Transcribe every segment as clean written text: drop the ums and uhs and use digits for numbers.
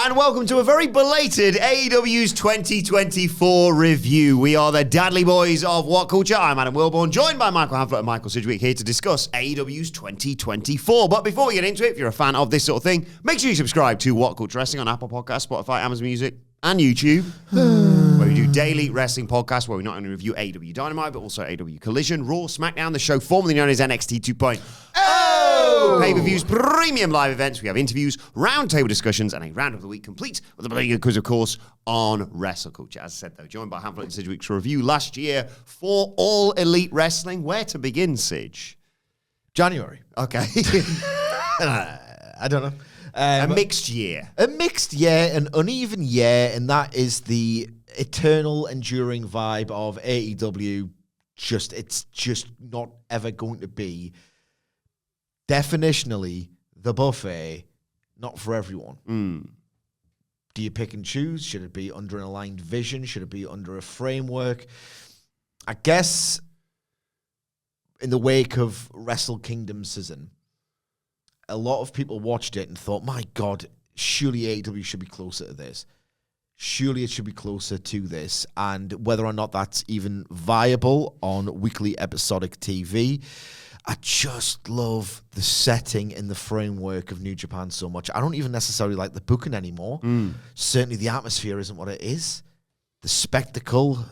And welcome to a very belated AEW's 2024 review. We are the Dudley Boys of What Culture. I'm Adam Wilbourn, joined by Michael Hamflett and Michael Sidgwick, here to discuss AEW's 2024. But before we get into it, if you're a fan of this sort of thing, make sure you subscribe to What Culture Wrestling on Apple Podcasts, Spotify, Amazon Music, and YouTube, where we do daily wrestling podcasts where we not only review AEW Dynamite, but also AEW Collision, Raw, SmackDown, the show formerly known as NXT 2.0. Pay-per-views, premium live events. We have interviews, roundtable discussions, and a round of the week complete with a bloody good quiz, of course, on Wrestle Culture. As I said, though, joined by Hamflett and Sidgwick to review last year for All Elite Wrestling. Where to begin, Sidge? January. Okay. I don't know. A mixed year. A mixed year, an uneven year, and that is the eternal, enduring vibe of AEW. It's just not ever going to be definitionally the buffet, not for everyone. Do you pick and choose? Should it be under an aligned vision? Should it be under a framework? I guess in the wake of Wrestle Kingdom season, a lot of people watched it and thought, my God, surely AEW should be closer to this. Surely it should be closer to this. And whether or not that's even viable on weekly episodic TV, I just love the setting and the framework of New Japan so much. I don't even necessarily like the booking anymore. Certainly the atmosphere isn't what it is. The spectacle,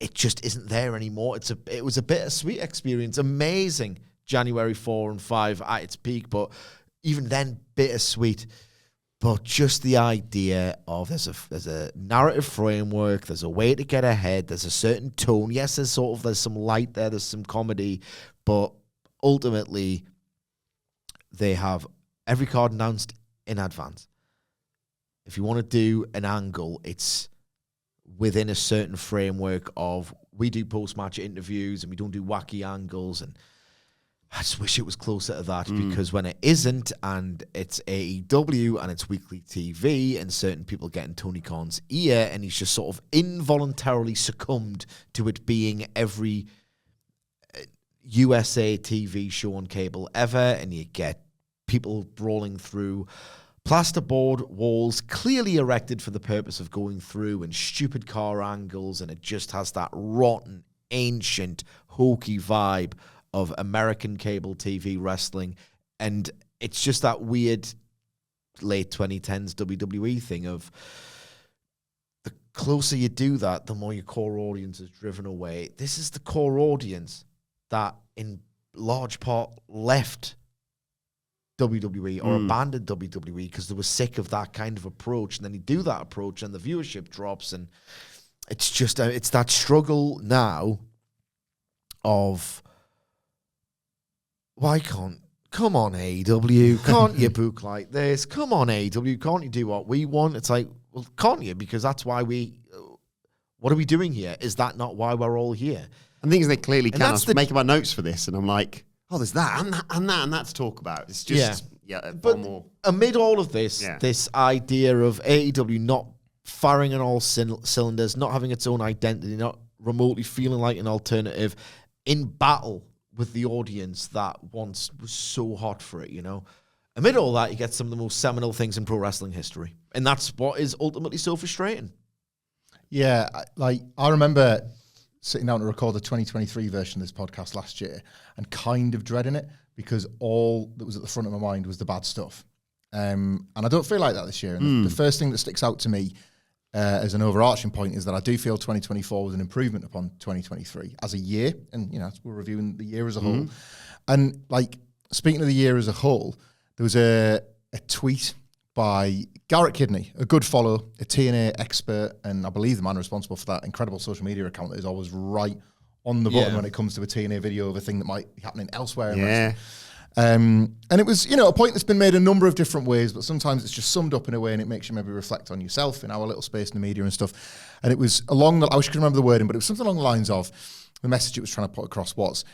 it just isn't there anymore. It was a bittersweet experience. Amazing January 4 and 5 at its peak, but even then, bittersweet. But just the idea of there's a narrative framework, there's a way to get ahead, there's a certain tone. Yes, there's some light there, there's some comedy, but ultimately, they have every card announced in advance. If you want to do an angle, it's within a certain framework of we do post-match interviews and we don't do wacky angles. And I just wish it was closer to that because when it isn't and it's AEW and it's weekly TV and certain people get in Tony Khan's ear and he's just sort of involuntarily succumbed to it being every USA TV show on cable ever, and you get people brawling through plasterboard walls clearly erected for the purpose of going through and stupid car angles, and it just has that rotten, ancient, hokey vibe of American cable TV wrestling, and it's just that weird late 2010s WWE thing of the closer you do that, the more your core audience is driven away. This is the core audience that in large part left WWE or abandoned WWE because they were sick of that kind of approach. And then you do that approach and the viewership drops. And it's just, it's that struggle now of come on AEW, can't you book like this? Come on AEW, can't you do what we want? It's like, well, can't you? Because that's why what are we doing here? Is that not why we're all here? And things they clearly can. I was making my notes for this, and I'm like, oh, there's that, and that to talk about. It's just, but more. Amid all of this, this idea of AEW not firing on all cylinders, not having its own identity, not remotely feeling like an alternative, in battle with the audience that once was so hot for it, you know? Amid all that, you get some of the most seminal things in pro wrestling history. And that's what is ultimately so frustrating. Yeah, like, I remember sitting down to record the 2023 version of this podcast last year and kind of dreading it because all that was at the front of my mind was the bad stuff. And I don't feel like that this year. And the first thing that sticks out to me as an overarching point is that I do feel 2024 was an improvement upon 2023 as a year. And, you know, we're reviewing the year as a whole. And, like, speaking of the year as a whole, there was a tweet by Garrett Kidney, a good follow, a TNA expert, and I believe the man responsible for that incredible social media account that is always right on the button when it comes to a TNA video of a thing that might be happening elsewhere in wrestling. And it was, you know, a point that's been made a number of different ways, but sometimes it's just summed up in a way and it makes you maybe reflect on yourself in our little space in the media and stuff. And it was along the, I wish I could remember the wording, but it was something along the lines of, the message it was trying to put across was,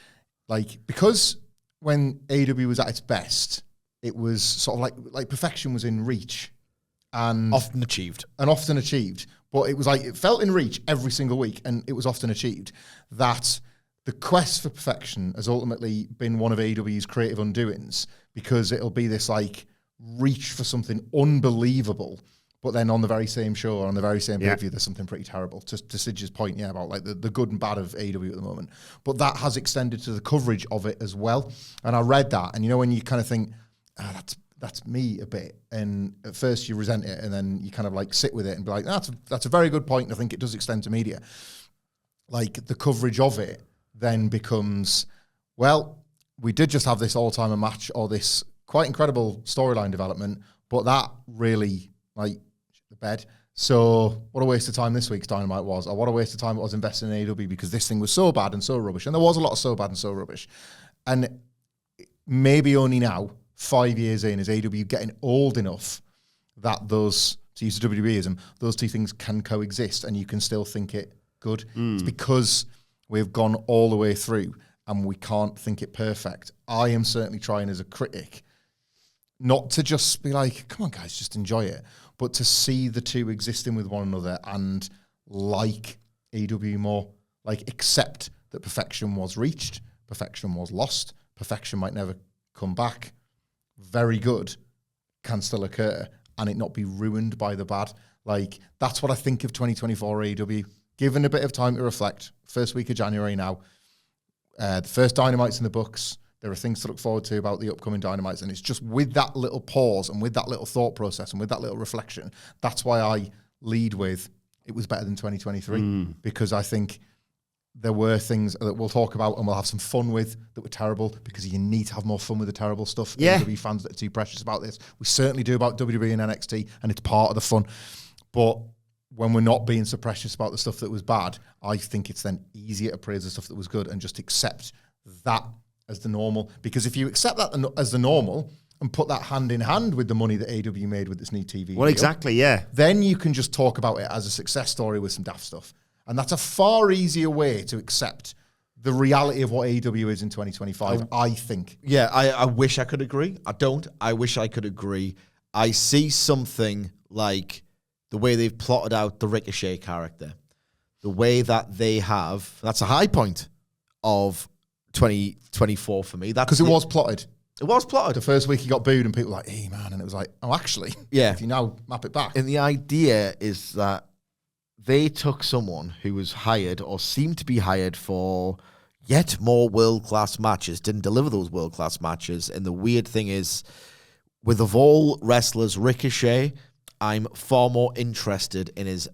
like, because when AEW was at its best, it was sort of like perfection was in reach. And often achieved. But it was like, it felt in reach every single week, and it was often achieved. That the quest for perfection has ultimately been one of AEW's creative undoings, because it'll be this like reach for something unbelievable, but then on the very same show or on the very same pay-per-view, there's something pretty terrible. To Sidge's point, about like the good and bad of AEW at the moment. But that has extended to the coverage of it as well. And I read that, and when you kind of think, that's me a bit, and at first you resent it, and then you kind of like sit with it and be like, that's a very good point, and I think it does extend to media. Like the coverage of it then becomes, well, we did just have this all-timer match or this quite incredible storyline development, but that really, like, the bed. So what a waste of time this week's Dynamite was, or what a waste of time it was investing in AEW because this thing was so bad and so rubbish. And there was a lot of so bad and so rubbish. And maybe only now, 5 years in, is AEW getting old enough that those, to use a WWEism, those two things can coexist and you can still think it good. It's because we've gone all the way through and we can't think it perfect. I am certainly trying as a critic not to just be like, come on guys, just enjoy it, but to see the two existing with one another and like AEW more, like accept that perfection was reached, perfection was lost, perfection might never come back. Very good can still occur and it not be ruined by the bad. Like, that's what I think of 2024 AEW. Given a bit of time to reflect, first week of January now, the first Dynamite's in the books. There are things to look forward to about the upcoming Dynamites, and it's just with that little pause and with that little thought process and with that little reflection, that's why I lead with it was better than 2023, because I think there were things that we'll talk about and we'll have some fun with that were terrible, because you need to have more fun with the terrible stuff. Yeah. WWE fans that are too precious about this. We certainly do about WWE and NXT, and it's part of the fun. But when we're not being so precious about the stuff that was bad, I think it's then easier to praise the stuff that was good and just accept that as the normal. Because if you accept that as the normal and put that hand in hand with the money that AEW made with this new TV Well, deal, exactly, yeah. then you can just talk about it as a success story with some daft stuff. And that's a far easier way to accept the reality of what AEW is in 2025, I think. Yeah, I wish I could agree. I don't. I wish I could agree. I see something like the way they've plotted out the Ricochet character, the way that they have, that's a high point of 2024 for me. Because it was plotted. It was plotted. The first week he got booed and people were like, hey, man. And it was like, oh, actually, if you now map it back. And the idea is that they took someone who was hired or seemed to be hired for yet more world-class matches, didn't deliver those world-class matches. And the weird thing is, with of all wrestlers, Ricochet, I'm far more interested in his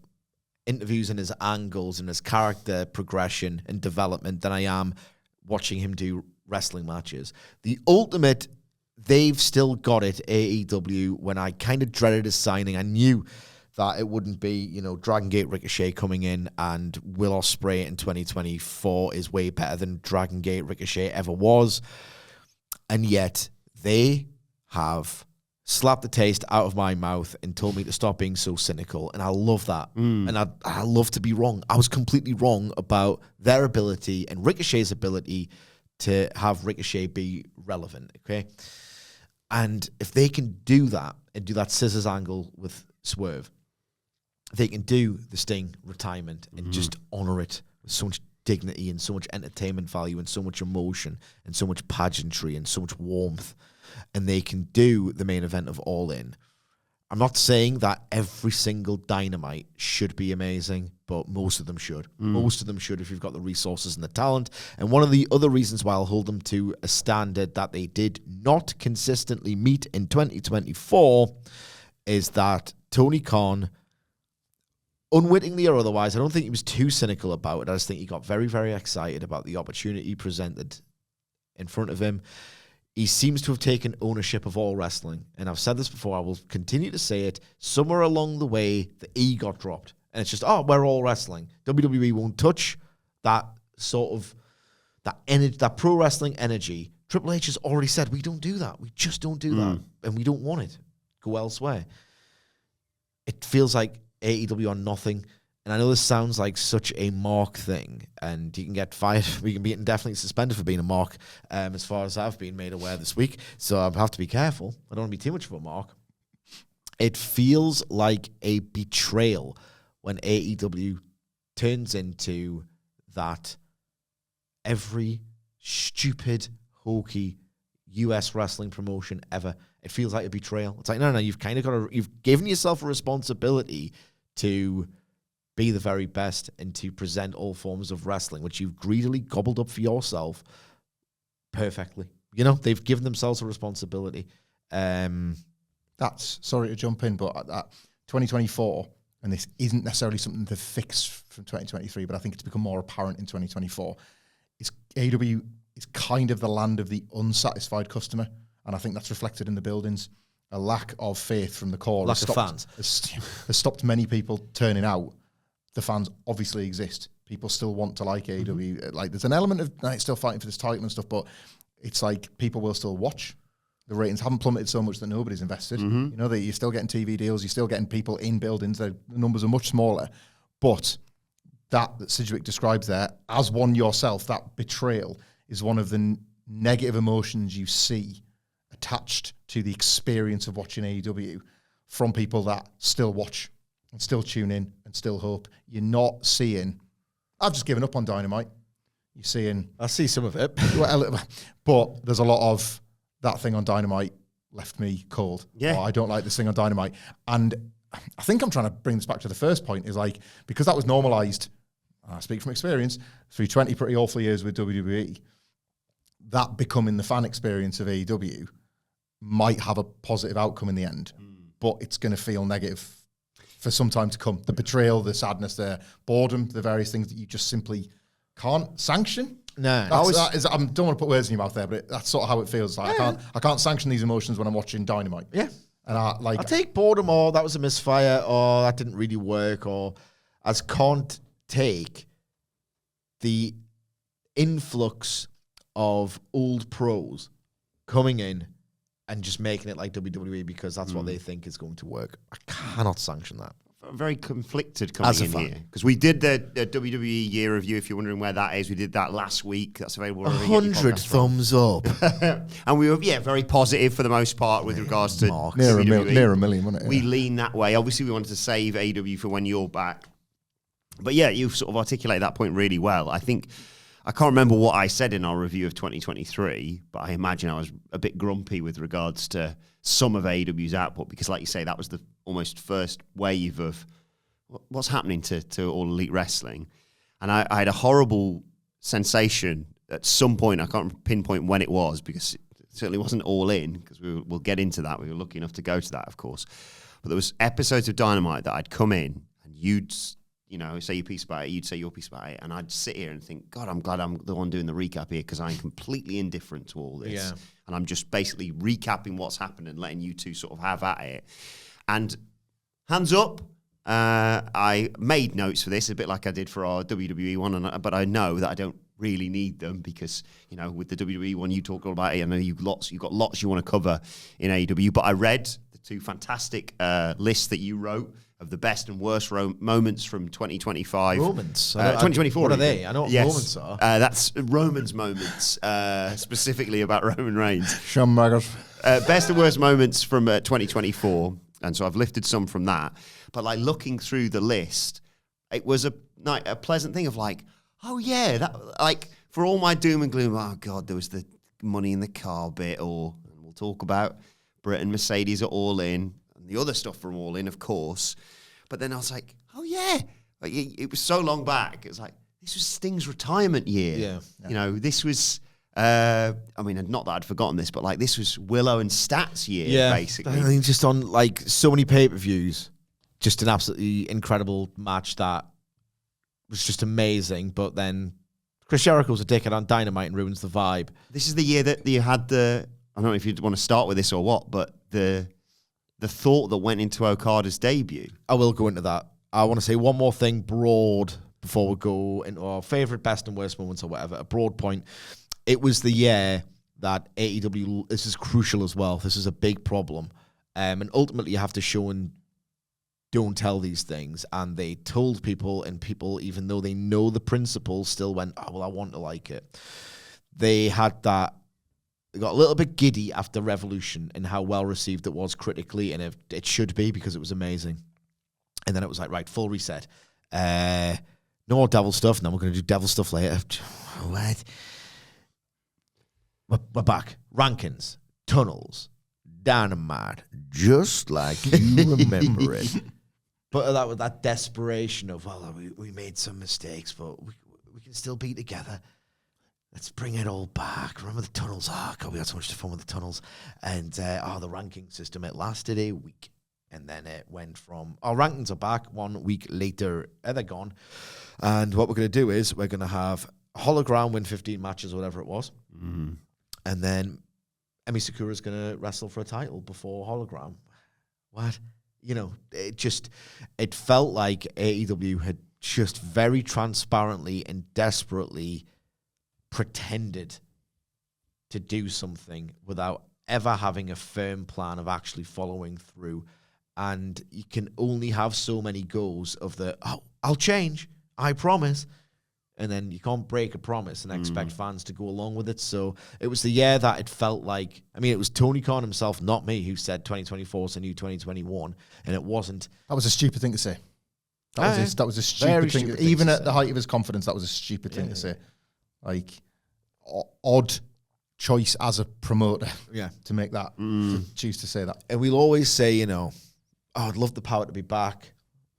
interviews and his angles and his character progression and development than I am watching him do wrestling matches. The ultimate, they've still got it, AEW, when I kind of dreaded his signing. I knew that it wouldn't be, Dragon Gate Ricochet coming in and Will Ospreay in 2024 is way better than Dragon Gate Ricochet ever was. And yet they have slapped the taste out of my mouth and told me to stop being so cynical. And I love that. And I love to be wrong. I was completely wrong about their ability and Ricochet's ability to have Ricochet be relevant, okay? And if they can do that and do that scissors angle with Swerve, they can do the Sting retirement and just honor it with so much dignity and so much entertainment value and so much emotion and so much pageantry and so much warmth. And they can do the main event of All In. I'm not saying that every single Dynamite should be amazing, but most of them should. Most of them should if you've got the resources and the talent. And one of the other reasons why I'll hold them to a standard that they did not consistently meet in 2024 is that Tony Khan, unwittingly or otherwise, I don't think he was too cynical about it. I just think he got very, very excited about the opportunity presented in front of him. He seems to have taken ownership of all wrestling. And I've said this before, I will continue to say it. Somewhere along the way, the E got dropped. And it's just, we're all wrestling. WWE won't touch that sort of, that energy, that pro wrestling energy. Triple H has already said, we don't do that. We just don't do that. And we don't want it. Go elsewhere. It feels like AEW are nothing. And I know this sounds like such a Mark thing, and you can get fired. We can be indefinitely suspended for being a Mark, as far as I've been made aware this week. So I have to be careful. I don't want to be too much of a Mark. It feels like a betrayal when AEW turns into that every stupid, hokey US wrestling promotion ever. It feels like a betrayal. It's like, no, you've kind of got to, you've given yourself a responsibility to be the very best and to present all forms of wrestling, which you've greedily gobbled up for yourself perfectly. You know, they've given themselves a responsibility. That's, sorry to jump in, but 2024, and this isn't necessarily something to fix from 2023, but I think it's become more apparent in 2024, is AEW is kind of the land of the unsatisfied customer, and I think that's reflected in the buildings. A lack of faith from the core. Lack of fans. Has stopped many people turning out. The fans obviously exist. People still want to like AEW. Like, there's an element of it's still fighting for this title and stuff, but it's like people will still watch. The ratings haven't plummeted so much that nobody's invested. You know, you're still getting TV deals. You're still getting people in buildings. The numbers are much smaller. But that Sidgwick describes there, as one yourself, that betrayal is one of the negative emotions you see attached to the experience of watching AEW from people that still watch and still tune in and still hope. You're not seeing, I've just given up on Dynamite. You're seeing... I see some of it. But there's a lot of that thing on Dynamite left me cold. Yeah. I don't like this thing on Dynamite. And I think I'm trying to bring this back to the first point, is like, because that was normalized, I speak from experience, through 20 pretty awful years with WWE, that becoming the fan experience of AEW might have a positive outcome in the end, but it's going to feel negative for some time to come. The betrayal, the sadness, the boredom, the various things that you just simply can't sanction. No, I don't want to put words in your mouth there, but that's sort of how it feels. Like, I can't sanction these emotions when I'm watching Dynamite. Yeah. And I'll take boredom, or that was a misfire, or that didn't really work, or I just can't take the influx of old pros coming in and just making it like WWE because that's what they think is going to work. I cannot sanction that. I'm very conflicted coming in here, because we did the WWE year review. If you're wondering where that is, we did that last week. That's available. 100 thumbs up. And we were, very positive for the most part with regards to WWE. Near a million, wasn't it? We lean that way. Obviously, we wanted to save AEW for when you're back. But yeah, you've sort of articulated that point really well. I think, I can't remember what I said in our review of 2023, but I imagine I was a bit grumpy with regards to some of AEW's output, because like you say, that was the almost first wave of what's happening to all elite wrestling. And I had a horrible sensation at some point. I can't pinpoint when it was, because it certainly wasn't All In, because we'll get into that. We were lucky enough to go to that, of course. But there was episodes of Dynamite that I'd come in and you'd say your piece about it, you'd say your piece about it, and I'd sit here and think, God, I'm glad I'm the one doing the recap here, because I'm completely indifferent to all this. Yeah. And I'm just basically recapping what's happened and letting you two sort of have at it. And hands up, I made notes for this, a bit like I did for our WWE one, but I know that I don't really need them, because, with the WWE one, you talk all about it. I know you've got lots you want to cover in AEW, but I read the two fantastic lists that you wrote of the best and worst moments from 2025. Moments? 2024. What are they? I know what moments are. That's Roman's moments, specifically about Roman Reigns. Shawn Michaels. Best and worst moments from 2024. And so I've lifted some from that. But like looking through the list, it was a pleasant thing of like, oh yeah, that, like, for all my doom and gloom, oh God, there was the money in the car bit, or and we'll talk about Britt and Mercedes at All In, and the other stuff from All In, of course. But then I was like, oh yeah, like, it was so long back. It was like, this was Sting's retirement year. Yeah. This was, not that I'd forgotten this, but like this was Willow and Stats year, basically. I think just on like so many pay-per-views, just an absolutely incredible match that was just amazing. But then Chris Jericho's a dickhead on Dynamite and ruins the vibe. This is the year that you had I don't know if you'd want to start with this or what, but the thought that went into Okada's debut. I will go into that. I want to say one more thing broad before we go into our favourite best and worst moments or whatever. A broad point. It was the year that AEW, this is crucial as well. This is a big problem. And ultimately you have to show and don't tell these things. And they told people, and people, even though they know the principles, still went, oh, well, I want to like it. They had that. They got a little bit giddy after Revolution and how well received it was critically, and it should be because it was amazing. And then it was like, right, full reset. No more devil stuff. Now we're going to do devil stuff later. What? We're back. Rankins, tunnels, Dynamite, just like you remember it. But that was that desperation of, well, we made some mistakes, but we can still be together. Let's bring it all back. Remember the tunnels? Oh, God, we had so much fun with the tunnels. And, the ranking system, it lasted a week. And then it went from, our rankings are back 1 week later. They're gone. And what we're going to do is we're going to have Hologram win 15 matches or whatever it was. Mm. And then Emi Sakura's going to wrestle for a title before Hologram. What? You know, it felt like AEW had just very transparently and desperately pretended to do something without ever having a firm plan of actually following through. And you can only have so many goals of I'll change, I promise. And then you can't break a promise and expect fans to go along with it. So it was the year that it felt like, it was Tony Khan himself, not me, who said 2024 is the new 2021. And it wasn't. That was a stupid thing to say. That was a stupid thing. Even at the height of his confidence, that was a stupid thing to say. Like, odd choice as a promoter to make that, to choose to say that. And we'll always say, I'd love the power to be back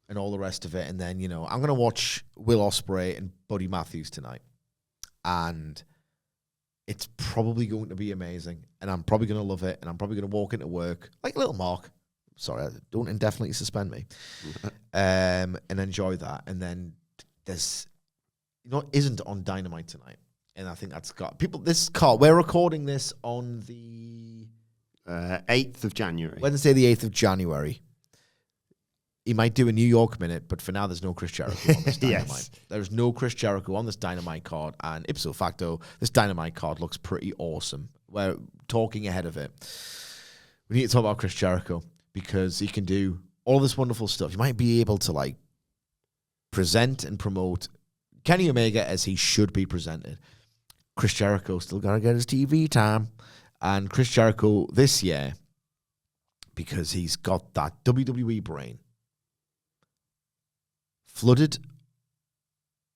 and all the rest of it. And then, I'm going to watch Will Ospreay and Buddy Matthews tonight. And it's probably going to be amazing. And I'm probably going to love it. And I'm probably going to walk into work like little Mark. Sorry, don't indefinitely suspend me. And enjoy that. And then there's, isn't on Dynamite tonight. And I think that's got people. We're recording this on the 8th of January. Wednesday, the 8th of January. He might do a New York minute, but for now, there's no Chris Jericho on this Dynamite. Yes. There's no Chris Jericho on this Dynamite card, and ipso facto, this Dynamite card looks pretty awesome. We're talking ahead of it. We need to talk about Chris Jericho because he can do all this wonderful stuff. He might be able to present and promote Kenny Omega as he should be presented. Chris Jericho still got to get his TV time. And Chris Jericho this year, because he's got that WWE brain, flooded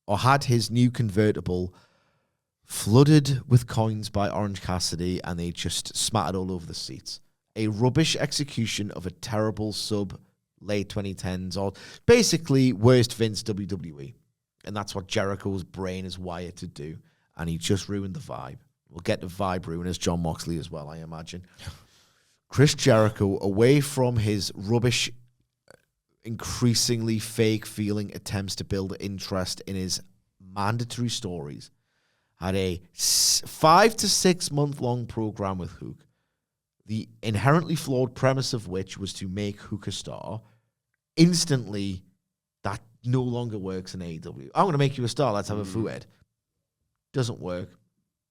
or had his new convertible flooded with coins by Orange Cassidy, and they just smattered all over the seats. A rubbish execution of a terrible sub late 2010s, or basically worst Vince WWE. And that's what Jericho's brain is wired to do. And he just ruined the vibe. We'll get the vibe ruined as John Moxley as well, I imagine. Chris Jericho, away from his rubbish, increasingly fake-feeling attempts to build interest in his mandatory stories, had a 5 to 6 month long program with Hook, the inherently flawed premise of which was to make Hook a star. Instantly, that no longer works in AEW. I'm going to make you a star. Let's have a food. Doesn't work.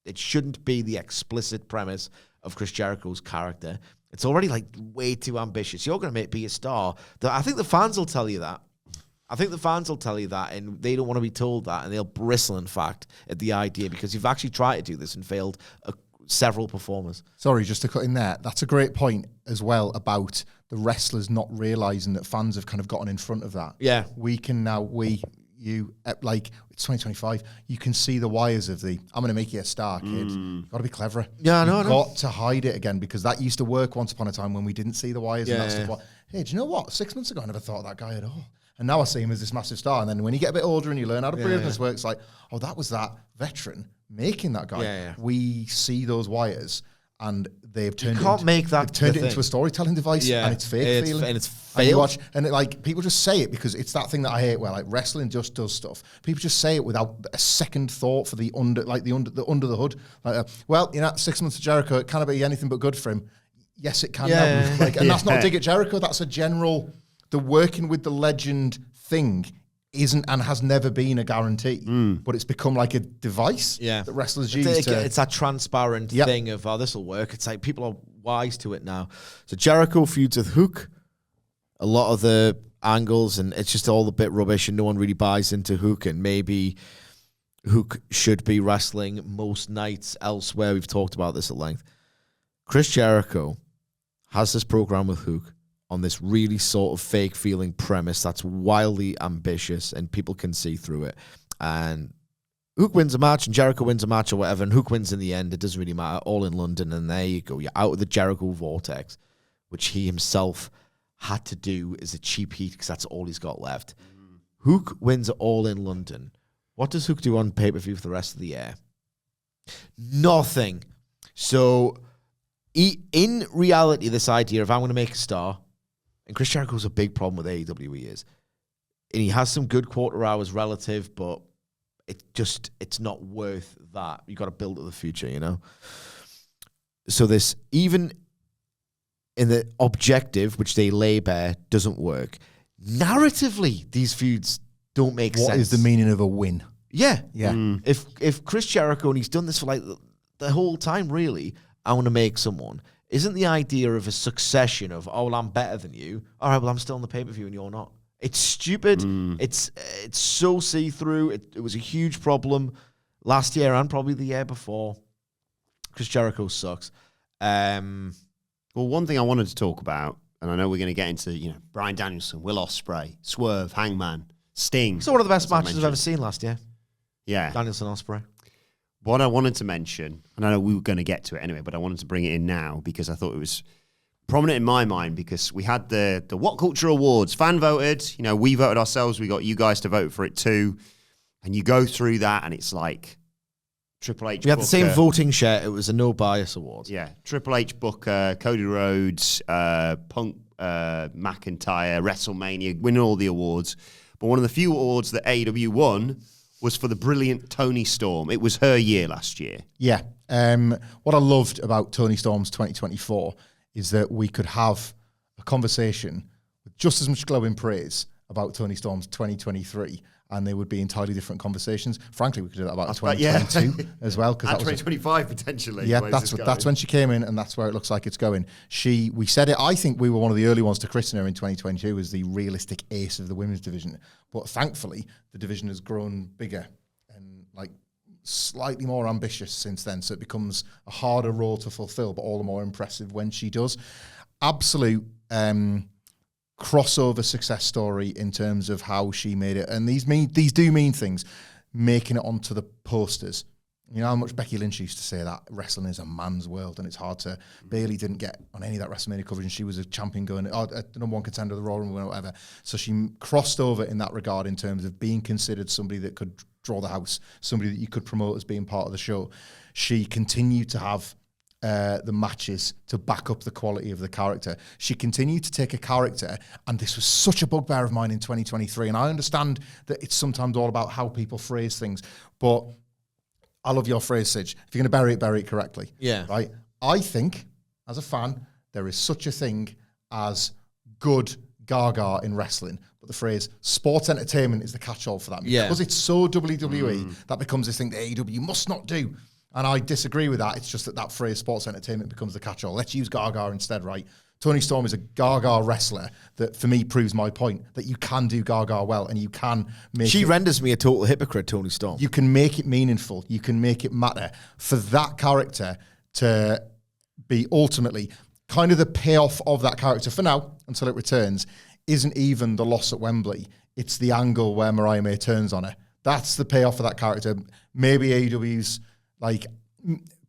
It shouldn't be the explicit premise of Chris Jericho's character. It's already way too ambitious. You're going to be a star. I think the fans will tell you that. And they don't want to be told that, and they'll bristle, in fact, at the idea because you've actually tried to do this and failed several performers. Sorry, just to cut in there. That's a great point as well about the wrestlers not realising that fans have kind of gotten in front of that. Yeah. We can now, it's 2025, you can see the wires of I'm going to make you a star, kid. You've got to be cleverer. Yeah, I know. You've got to hide it again because that used to work once upon a time when we didn't see the wires and that stuff. Hey, do you know what? 6 months ago, I never thought of that guy at all. And now I see him as this massive star. And then when you get a bit older and you learn how the business works, that was that veteran making that guy. Yeah. We see those wires and they've turned it into a storytelling device, and it's fake feeling. And it's failed. People just say it because it's that thing that I hate where wrestling just does stuff. People just say it without a second thought for the under the hood. 6 months of Jericho, it can't be anything but good for him. Yes, it can. And that's not a dig at Jericho. That's a general. The working with the legend thing isn't and has never been a guarantee, but it's become like a device that wrestlers use. It's that transparent thing of, this will work. It's like people are wise to it now. So Jericho feuds with Hook. A lot of the angles, and it's just all a bit rubbish, and no one really buys into Hook, and maybe Hook should be wrestling most nights elsewhere. We've talked about this at length. Chris Jericho has this program with Hook on this really sort of fake feeling premise that's wildly ambitious and people can see through it. And Hook wins a match and Jericho wins a match or whatever, and Hook wins in the end. It doesn't really matter. All in London, and there you go. You're out of the Jericho vortex, which he himself had to do as a cheap heat because that's all he's got left. Hook wins All in London. What does Hook do on pay-per-view for the rest of the year? Nothing. So, in reality, this idea of I'm going to make a star, and Chris Jericho's a big problem with AEW, he is. And he has some good quarter hours relative, but it's not worth that. You got to build to the future, you know? So this, even in the objective, which they lay bare, doesn't work. Narratively, these feuds don't make sense. What is the meaning of a win? Yeah. Yeah. If Chris Jericho, and he's done this for like the whole time, really, I want to make someone, isn't the idea of a succession of, oh, well, I'm better than you. All right, well, I'm still on the pay-per-view and you're not. It's stupid. It's so see-through. It was a huge problem last year and probably the year before. Chris Jericho sucks. Well, one thing I wanted to talk about, and I know we're going to get into, Bryan Danielson, Will Ospreay, Swerve, Hangman, Sting. So one of the best matches I've ever seen last year. Yeah. Danielson, Ospreay. What I wanted to mention, and I know we were going to get to it anyway, but I wanted to bring it in now because I thought it was prominent in my mind because we had the WhatCulture Awards, fan voted. We voted ourselves. We got you guys to vote for it too. And you go through that and it's like Triple H We had Booker, the same voting share. It was a no bias award. Yeah. Triple H Booker, Cody Rhodes, Punk, McIntyre, WrestleMania, winning all the awards. But one of the few awards that AEW won was for the brilliant Toni Storm. It was her year last year. Yeah. What I loved about Toni Storm's 2024 is that we could have a conversation with just as much glowing praise about Toni Storm's 2023, and they would be entirely different conversations. Frankly, we could do that about 2022 as well. And 2025 potentially. Yeah, that's when she came in, and that's where it looks like it's going. We said it, I think we were one of the early ones to christen her in 2022 as the realistic ace of the women's division. But thankfully, the division has grown bigger and slightly more ambitious since then, so it becomes a harder role to fulfill, but all the more impressive when she does. Absolute crossover success story in terms of how she made it, and these do mean things. Making it onto the posters. You know how much Becky Lynch used to say that wrestling is a man's world, and it's hard to. Bayley didn't get on any of that WrestleMania coverage, and she was a champion going, the number one contender of the Royal Rumble or whatever. So she crossed over in that regard in terms of being considered somebody that could draw the house, somebody that you could promote as being part of the show. She continued to have the matches to back up the quality of the character. She continued to take a character, and this was such a bugbear of mine in 2023, and I understand that it's sometimes all about how people phrase things, but I love your phrase, Sidge. If you're going to bury it correctly. Yeah. Right? I think, as a fan, there is such a thing as good gaga in wrestling, but the phrase sports entertainment is the catch-all for that. Because it's so WWE, that becomes this thing that AEW must not do. And I disagree with that. It's just that phrase sports entertainment becomes the catch-all. Let's use gaga instead, right? Toni Storm is a gaga wrestler that, for me, proves my point, that you can do gaga well and you can make She renders me a total hypocrite, Toni Storm. You can make it meaningful. You can make it matter. For that character to be ultimately kind of the payoff of that character for now, until it returns, isn't even the loss at Wembley. It's the angle where Mariah May turns on her. That's the payoff of that character. Maybe AEW's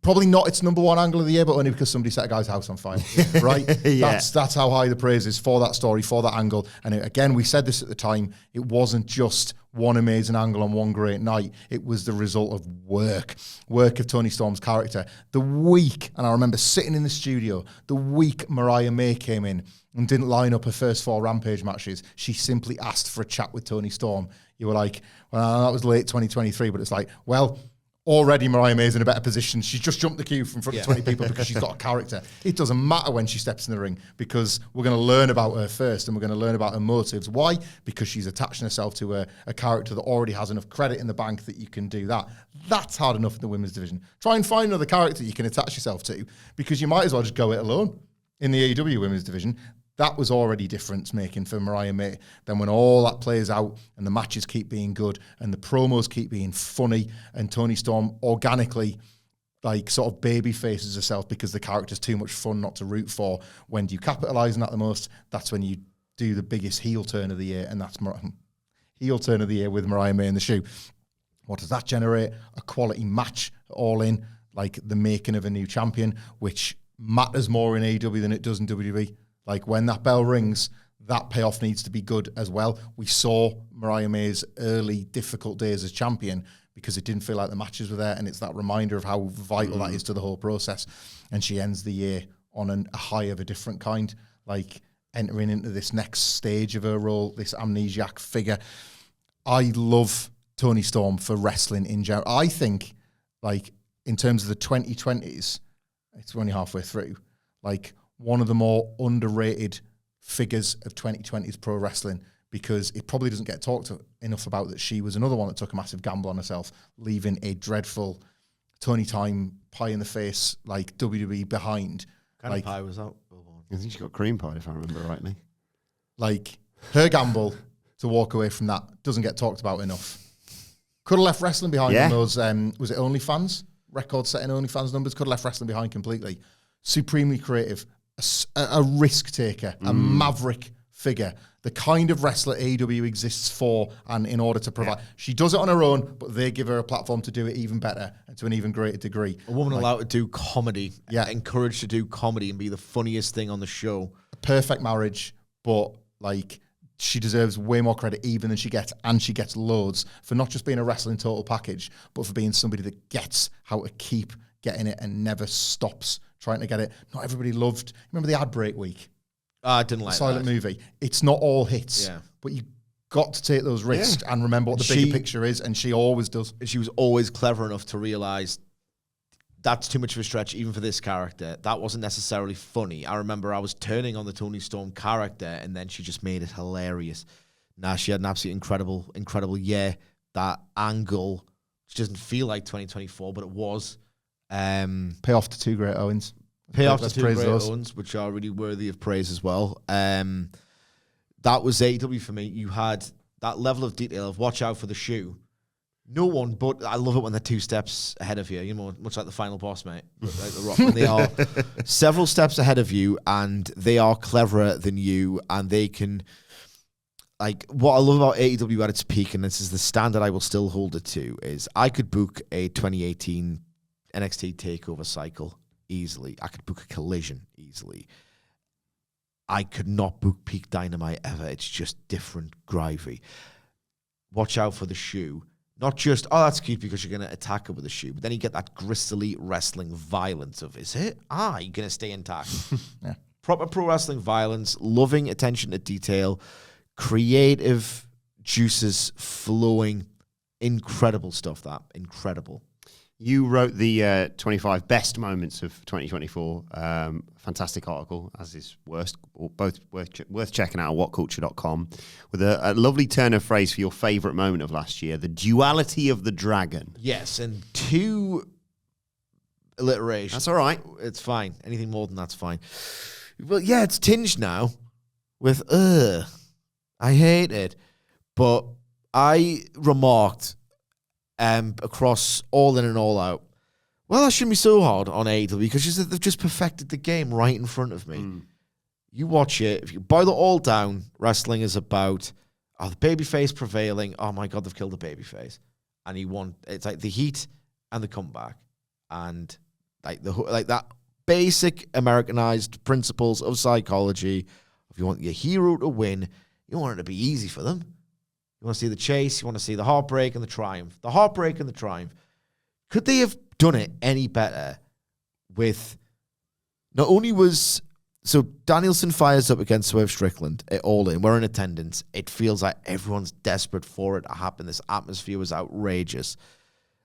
probably not its number one angle of the year, but only because somebody set a guy's house on fire, right? Yeah. That's how high the praise is for that story, for that angle. And again, we said this at the time, it wasn't just one amazing angle on one great night. It was the result of work of Toni Storm's character. The week, and I remember sitting in the studio, the week Mariah May came in and didn't line up her first 4 Rampage matches, she simply asked for a chat with Toni Storm. You were like, well, that was late 2023, but it's like, well, already Mariah May's in a better position. She's just jumped the queue from front of 20 people because she's got a character. It doesn't matter when she steps in the ring because we're going to learn about her first and we're going to learn about her motives. Why? Because she's attaching herself to a character that already has enough credit in the bank that you can do that. That's hard enough in the women's division. Try and find another character you can attach yourself to because you might as well just go it alone. In the AEW women's division, that was already difference making for Mariah May. Then when all that plays out and the matches keep being good and the promos keep being funny and Toni Storm organically sort of baby faces herself because the character's too much fun not to root for, when do you capitalize on that the most? That's when you do the biggest heel turn of the year, and that's heel turn of the year with Mariah May in the shoe. What does that generate? A quality match all in, like the making of a new champion, which matters more in AEW than it does in WWE. Like when that bell rings, that payoff needs to be good as well. We saw Mariah May's early difficult days as champion because it didn't feel like the matches were there, and it's that reminder of how vital that is to the whole process. And she ends the year on a high of a different kind, like entering into this next stage of her role, this amnesiac figure. I love Toni Storm for wrestling in general. I think, like, in terms of the 2020s, it's only halfway through, like, one of the more underrated figures of 2020s pro wrestling, because it probably doesn't get talked enough about that she was another one that took a massive gamble on herself, leaving a dreadful Tony Time pie in the face, like, WWE behind. What kind of pie was that? I think she got cream pie, if I remember rightly. Like, her gamble to walk away from that doesn't get talked about enough. Could have left wrestling behind in those, was it OnlyFans? Record-setting OnlyFans numbers. Could have left wrestling behind completely. Supremely creative. A risk taker. A maverick figure. The kind of wrestler AEW exists for and in order to provide. She does it on her own, but they give her a platform to do it even better and to an even greater degree. A woman allowed to do comedy. Yeah. Encouraged to do comedy and be the funniest thing on the show. A perfect marriage, but, like, she deserves way more credit even than she gets, and she gets loads for not just being a wrestling total package, but for being somebody that gets how to keep getting it and never stops trying to get it. Not everybody loved. Remember the Heartbreak week? I didn't like the silent movie. It's not all hits, but you got to take those risks and remember what the bigger picture is, and she always does. She was always clever enough to realize that's too much of a stretch, even for this character. That wasn't necessarily funny. I remember I was turning on the Toni Storm character, and then she just made it hilarious. Now, she had an absolutely incredible year. That angle, which doesn't feel like 2024, but it was. Pay off to two great Owens. Pay off to two great Owens, which are really worthy of praise as well. That was AEW for me. You had that level of detail of watch out for the shoe. No one, but I love it when they're 2 steps ahead of you. You know, much like the final boss, mate. Like the Rock, when they are several steps ahead of you, and they are cleverer than you, and they can. Like, what I love about AEW at its peak, and this is the standard I will still hold it to, is I could book a 2018 NXT TakeOver cycle easily. I could book a Collision easily. I could not book peak Dynamite ever. It's just different gravy. Watch out for the shoe. Not just, oh, that's cute because you're going to attack her with a shoe, but then you get that gristly wrestling violence of, is it? You're going to stay intact. Yeah. Proper pro wrestling violence, loving attention to detail, creative juices flowing. Incredible stuff, that. Incredible. You wrote the 25 best moments of 2024. Fantastic article, as is both worth checking out at whatculture.com, with a lovely turn of phrase for your favourite moment of last year, the duality of the dragon. Yes, and 2 alliterations. That's all right. It's fine. Anything more than that's fine. Well, yeah, it's tinged now with, I hate it. But I remarked across All In and All Out, well, that shouldn't be so hard on AEW because they've just perfected the game right in front of me. You watch it. If you boil it all down, wrestling is about the babyface prevailing. Oh my God, they've killed the babyface, and he won. It's like the heat and the comeback, and like that basic Americanized principles of psychology. If you want your hero to win, you want it to be easy for them. You want to see the chase. You want to see the heartbreak and the triumph. The heartbreak and the triumph. Could they have done it any better with... Not only was... So Danielson fires up against Swerve Strickland at All In. We're in attendance. It feels like everyone's desperate for it to happen. This atmosphere was outrageous.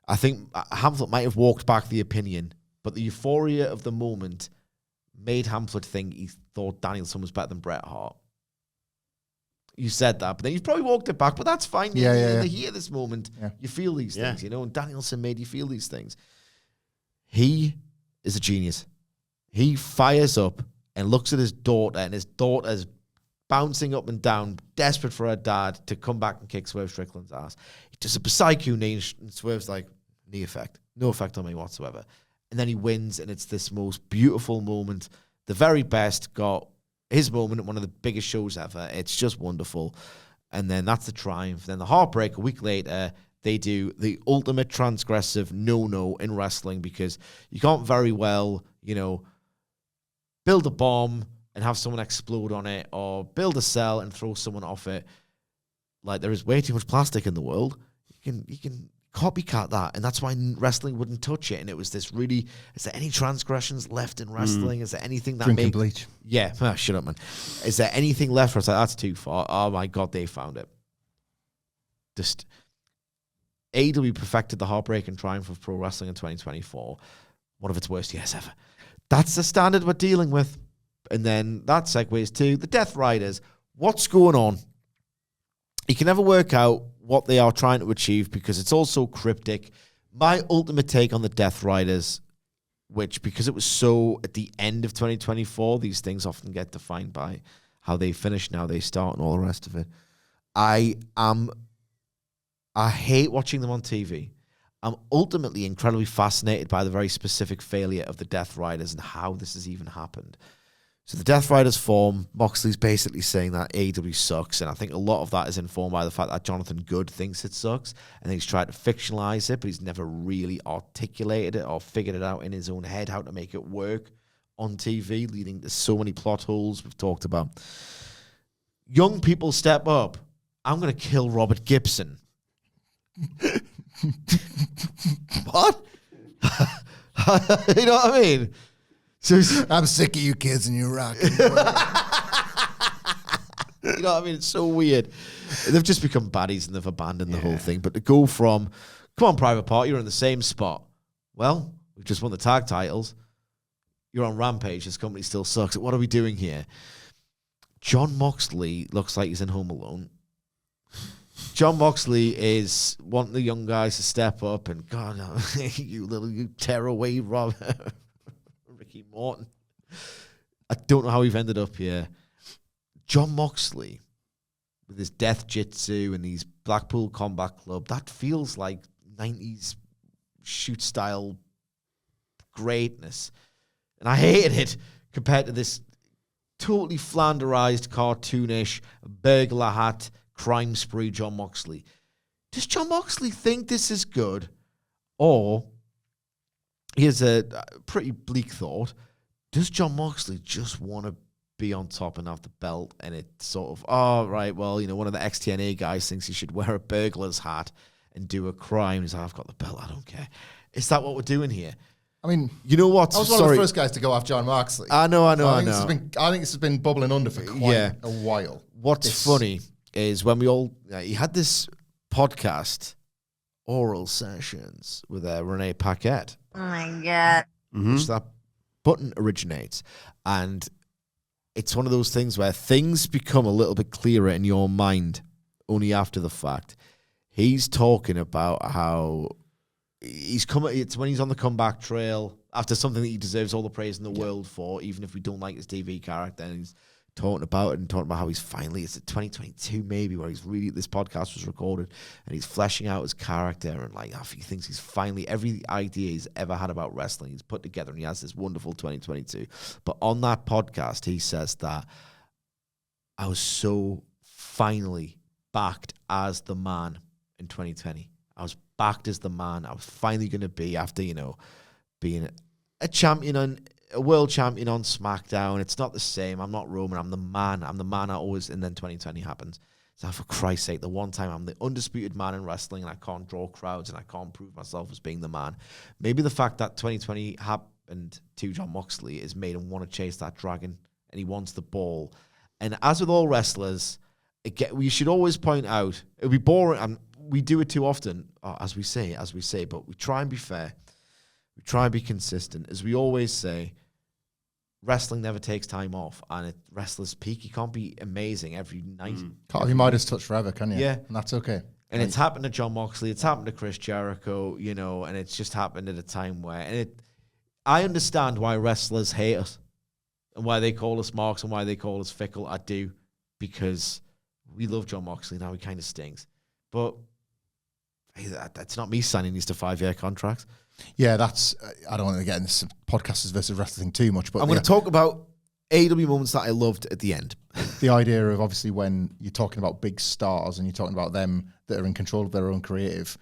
I think Hamflett might have walked back the opinion, but the euphoria of the moment made Hamflett think he thought Danielson was better than Bret Hart. You said that, but then you probably walked it back, but that's fine. Yeah. In the heat of this moment, you feel these things, you know, and Danielson made you feel these things. He is a genius. He fires up and looks at his daughter, and his daughter's bouncing up and down, desperate for her dad to come back and kick Swerve Strickland's ass. He does a psycho knee, and Swerve's like, knee effect. No effect on me whatsoever. And then he wins, and it's this most beautiful moment. The very best got his moment at one of the biggest shows ever. It's just wonderful. And then that's the triumph. Then the heartbreak a week later, they do the ultimate transgressive no-no in wrestling, because you can't very well, build a bomb and have someone explode on it, or build a cell and throw someone off it. Like, there is way too much plastic in the world. You can copycat that, and that's why wrestling wouldn't touch it. And it was this really, is there any transgressions left in wrestling? Is there anything that Drinking bleach. Yeah, shut up, man. Is there anything left for us? Like, that's too far. Oh my God, they found it. Just AEW perfected the Heartbreak and Triumph of Pro Wrestling in 2024. One of its worst years ever. That's the standard we're dealing with. And then that segues to the Death Riders. What's going on? You can never work out what they are trying to achieve because it's all so cryptic. My ultimate take on the Death Riders, which, because it was so at the end of 2024, these things often get defined by how they finish and how they start and all the rest of it. I hate watching them on TV. I'm ultimately incredibly fascinated by the very specific failure of the Death Riders and how this has even happened. So the Death Riders form, Moxley's basically saying that AEW sucks, and I think a lot of that is informed by the fact that Jonathan Good thinks it sucks, and he's tried to fictionalize it, but he's never really articulated it or figured it out in his own head how to make it work on TV, leading to so many plot holes we've talked about. Young people step up. I'm going to kill Robert Gibson. What? You know what I mean? So I'm sick of you kids and you rock. You know what I mean? It's so weird. They've just become baddies and they've abandoned the whole thing. But to go from, come on, Private Party, you're in the same spot. Well, we've just won the tag titles. You're on Rampage. This company still sucks. What are we doing here? John Moxley looks like he's in Home Alone. John Moxley is wanting the young guys to step up and, God, you tear away, Rob. Ricky Morton. I don't know how we've ended up here. John Moxley, with his death jitsu and these Blackpool Combat Club, that feels like 90s shoot style greatness. And I hated it compared to this totally flanderized, cartoonish, burglar hat, crime spree John Moxley. Does John Moxley think this is good? Or, here's a pretty bleak thought, does John Moxley just want to be on top and have the belt, and it's sort of, oh, right, well, one of the XTNA guys thinks he should wear a burglar's hat and do a crime. He's like, I've got the belt, I don't care. Is that what we're doing here? I mean, you know what? I was one of the first guys to go off John Moxley. I know. I think this has been bubbling under for quite a while. What's funny is when we all, he had this podcast, Oral Sessions, with Renee Paquette. Oh my God. Which that button originates. And it's one of those things where things become a little bit clearer in your mind only after the fact. He's talking about how it's when he's on the comeback trail after something that he deserves all the praise in the world for, even if we don't like his TV character, and he's talking about it and talking about how he's finally, it's 2022 maybe, where he's really, this podcast was recorded and he's fleshing out his character, and like, he thinks he's finally, every idea he's ever had about wrestling he's put together, and he has this wonderful 2022. But on that podcast he says that I was so finally backed as the man in 2020. I was backed as the man. I was finally going to be, after, being a champion on a world champion on SmackDown. It's not the same. I'm not Roman. I'm the man. I always, and then 2020 happens. So for Christ's sake, the one time I'm the undisputed man in wrestling and I can't draw crowds and I can't prove myself as being the man. Maybe the fact that 2020 happened to John Moxley has made him want to chase that dragon, and he wants the ball. And as with all wrestlers, we should always point out, it would be boring, and we do it too often, as we say, but we try and be fair. We try and be consistent. As we always say, wrestling never takes time off, and wrestlers peak. You can't be amazing every night. Can't be Midas touch forever, can you? Yeah. And that's okay. And it's happened to John Moxley. It's happened to Chris Jericho, and it's just happened at a time where, I understand why wrestlers hate us and why they call us marks and why they call us fickle. I do, because we love John Moxley. Now he kind of stings. But that's not me signing these to 5-year contracts. Yeah, I don't want to get into this podcasters versus wrestling too much, but I'm going to talk about AEW moments that I loved at the end. The idea of obviously when you're talking about big stars and you're talking about them that are in control of their own creative,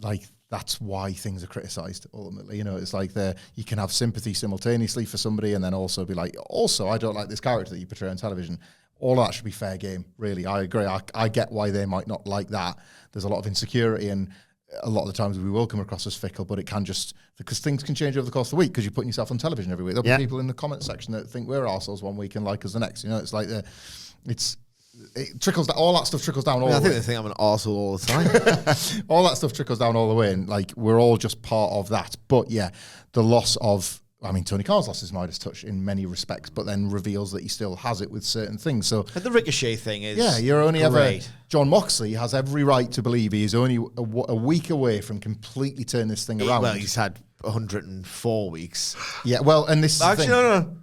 like that's why things are criticised ultimately. You know, it's like you can have sympathy simultaneously for somebody and then also be like, also, I don't like this character that you portray on television. All of that should be fair game, really. I agree. I get why they might not like that. There's a lot of insecurity and a lot of the times we will come across as fickle, but it can just, because things can change over the course of the week because you're putting yourself on television every week. There'll be people in the comment section that think we're arseholes one week and like us the next. You know, it's like it trickles down, all that stuff trickles down all the way. I think they think I'm an arsehole all the time. All that stuff trickles down all the way, and like we're all just part of that. But yeah, the loss of, I mean, Tony Khan's lost his Midas touch in many respects, but then reveals that he still has it with certain things. So and the Ricochet thing is you're only great. John Moxley has every right to believe he is only a week away from completely turning this thing around. Well, he's had 104 weeks. Yeah, well, and this Actually, is the thing. no.